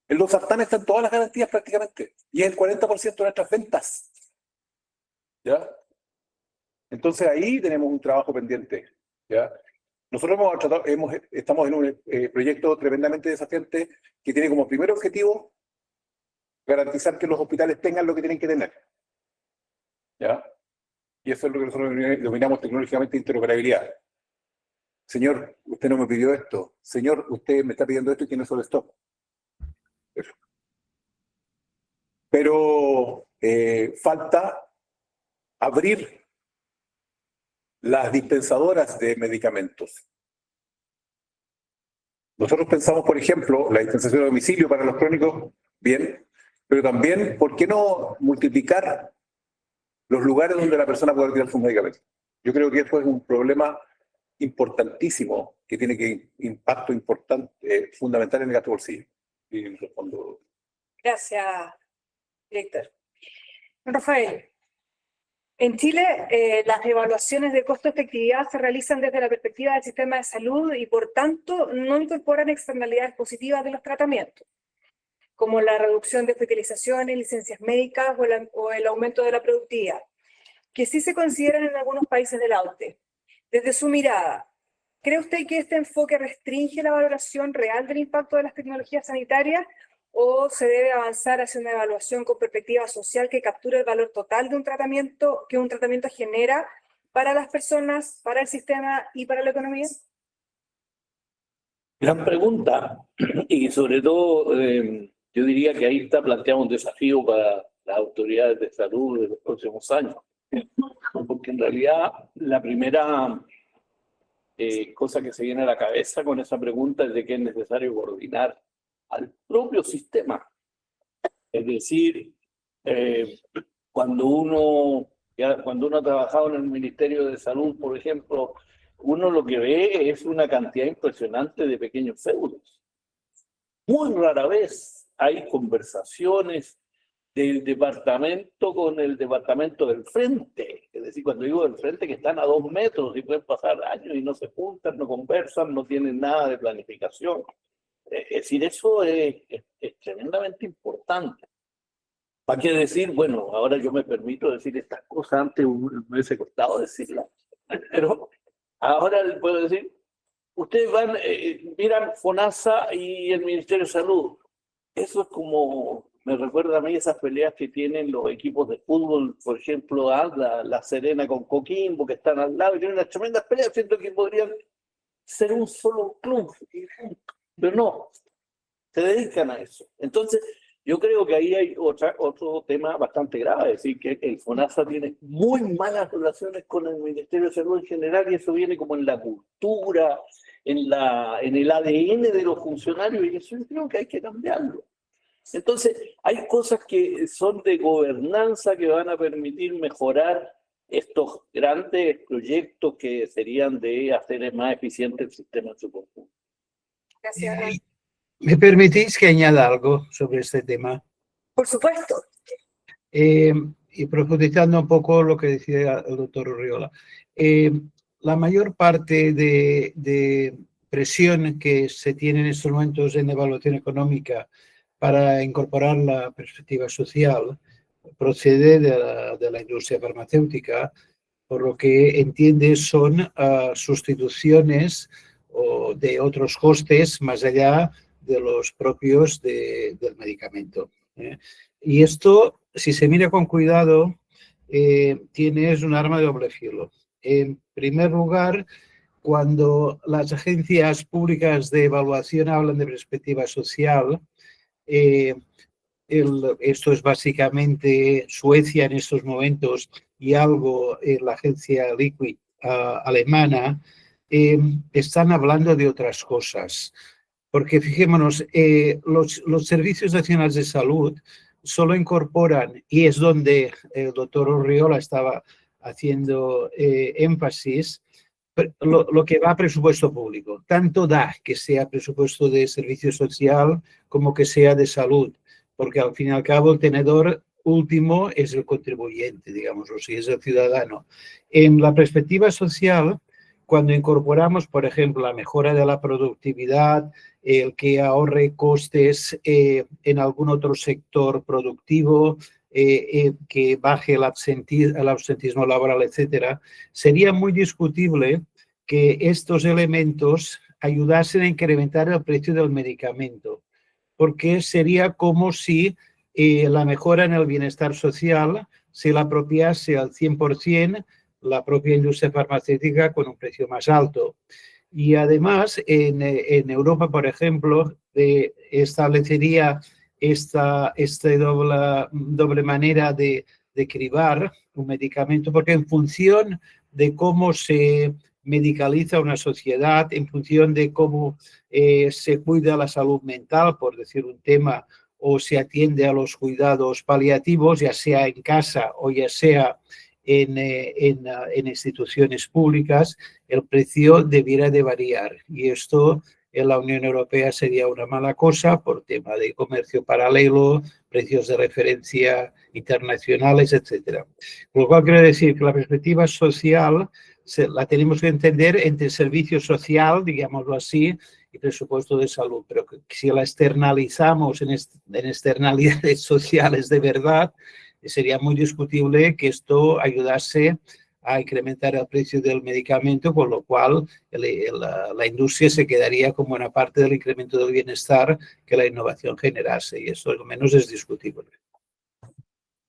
En los sartanes están todas las garantías prácticamente y es el 40% de nuestras ventas. ¿Ya? Entonces ahí tenemos un trabajo pendiente. ¿Ya? Nosotros estamos en un proyecto tremendamente desafiante que tiene como primer objetivo garantizar que los hospitales tengan lo que tienen que tener. ¿Ya? Y eso es lo que nosotros denominamos tecnológicamente interoperabilidad. Señor, usted no me pidió esto. Señor, usted me está pidiendo esto y tiene solo stock. Eso. Pero falta abrir las dispensadoras de medicamentos. Nosotros pensamos, por ejemplo, la dispensación a domicilio para los crónicos, bien, pero también, ¿por qué no multiplicar los lugares donde la persona puede retirar sus medicamentos? Yo creo que esto es un problema importantísimo que tiene impacto importante, fundamental en el gasto bolsillo. Y respondo. Gracias, director. Rafael, En Chile, las evaluaciones de costo-efectividad se realizan desde la perspectiva del sistema de salud y, por tanto, no incorporan externalidades positivas de los tratamientos, como la reducción de hospitalizaciones, licencias médicas o el aumento de la productividad, que sí se consideran en algunos países de la OCDE. Desde su mirada, ¿cree usted que este enfoque restringe la valoración real del impacto de las tecnologías sanitarias o se debe avanzar hacia una evaluación con perspectiva social que capture el valor total de un tratamiento que un tratamiento genera para las personas, para el sistema y para la economía? Gran pregunta, y sobre todo yo diría que ahí está planteado un desafío para las autoridades de salud de los próximos años, porque en realidad la primera cosa que se viene a la cabeza con esa pregunta es de que es necesario coordinar al propio sistema. Es decir, cuando uno ha trabajado en el Ministerio de Salud, por ejemplo, uno lo que ve es una cantidad impresionante de pequeños feudos. Muy rara vez hay conversaciones del departamento con el departamento del frente. Es decir, cuando digo del frente, que están a 2 metros y pueden pasar años y no se juntan, no conversan, no tienen nada de planificación. Es decir, eso es tremendamente importante. ¿Para qué decir? Bueno, ahora yo me permito decir estas cosas, antes me hubiese costado decirlas, pero ahora les puedo decir, ustedes van, miran FONASA y el Ministerio de Salud. Eso es como, me recuerda a mí esas peleas que tienen los equipos de fútbol, por ejemplo, la Serena con Coquimbo, que están al lado y tienen unas tremendas peleas, siento que podrían ser un solo club, pero no, se dedican a eso. Entonces, yo creo que ahí hay otro tema bastante grave, es decir, que el FONASA tiene muy malas relaciones con el Ministerio de Salud en general y eso viene como en la cultura, en el ADN de los funcionarios y eso yo creo que hay que cambiarlo. Entonces, hay cosas que son de gobernanza que van a permitir mejorar estos grandes proyectos que serían de hacer más eficiente el sistema en su conjunto. Gracias. ¿Me permitís que añada algo sobre este tema? Por supuesto. Y profundizando un poco lo que decía el doctor Urriola. La mayor parte de presión que se tiene en estos momentos en evaluación económica para incorporar la perspectiva social procede de la industria farmacéutica, por lo que entiende son sustituciones o de otros costes más allá de los propios del medicamento. Y esto, si se mira con cuidado, es un arma de doble filo. En primer lugar, cuando las agencias públicas de evaluación hablan de perspectiva social, esto es básicamente Suecia en estos momentos y algo en la agencia Liquid alemana, están hablando de otras cosas. Porque fijémonos, los servicios nacionales de salud solo incorporan, y es donde el doctor Urriola estaba haciendo énfasis, lo que va a presupuesto público. Tanto da que sea presupuesto de servicio social como que sea de salud, porque al fin y al cabo el tenedor último es el contribuyente, digamos, o si es el ciudadano. En la perspectiva social, cuando incorporamos, por ejemplo, la mejora de la productividad, el que ahorre costes en algún otro sector productivo, que baje el absentismo laboral, etcétera, sería muy discutible que estos elementos ayudasen a incrementar el precio del medicamento, porque sería como si la mejora en el bienestar social se la apropiase al 100% la propia industria farmacéutica con un precio más alto. Y además, en Europa, por ejemplo, establecería esta doble manera de cribar un medicamento, porque en función de cómo se medicaliza una sociedad, en función de cómo se cuida la salud mental, por decir un tema, o se atiende a los cuidados paliativos, ya sea en casa o ya sea en instituciones públicas, el precio debiera de variar. Y esto en la Unión Europea sería una mala cosa por tema de comercio paralelo, precios de referencia internacionales, etc. Con lo cual quiero decir que la perspectiva social la tenemos que entender entre servicio social, digámoslo así, y presupuesto de salud, pero que si la externalizamos en externalidades sociales de verdad, sería muy discutible que esto ayudase a incrementar el precio del medicamento, con lo cual la industria se quedaría como una parte del incremento del bienestar que la innovación generase, y eso al menos es discutible.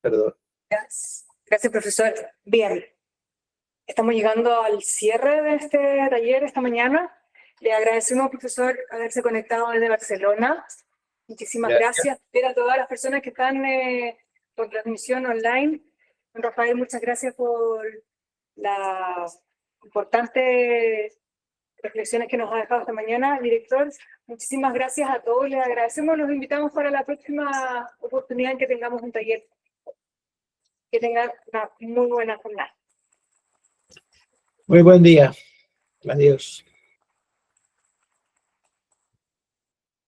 Perdón. Gracias, profesor. Bien, estamos llegando al cierre de este taller esta mañana. Le agradecemos, profesor, haberse conectado desde Barcelona. Muchísimas gracias. A todas las personas que están por transmisión online. Don Rafael, muchas gracias por las importantes reflexiones que nos ha dejado esta mañana. Director, muchísimas gracias a todos. Les agradecemos. Los invitamos para la próxima oportunidad en que tengamos un taller. Que tengan una muy buena jornada. Muy buen día. Adiós.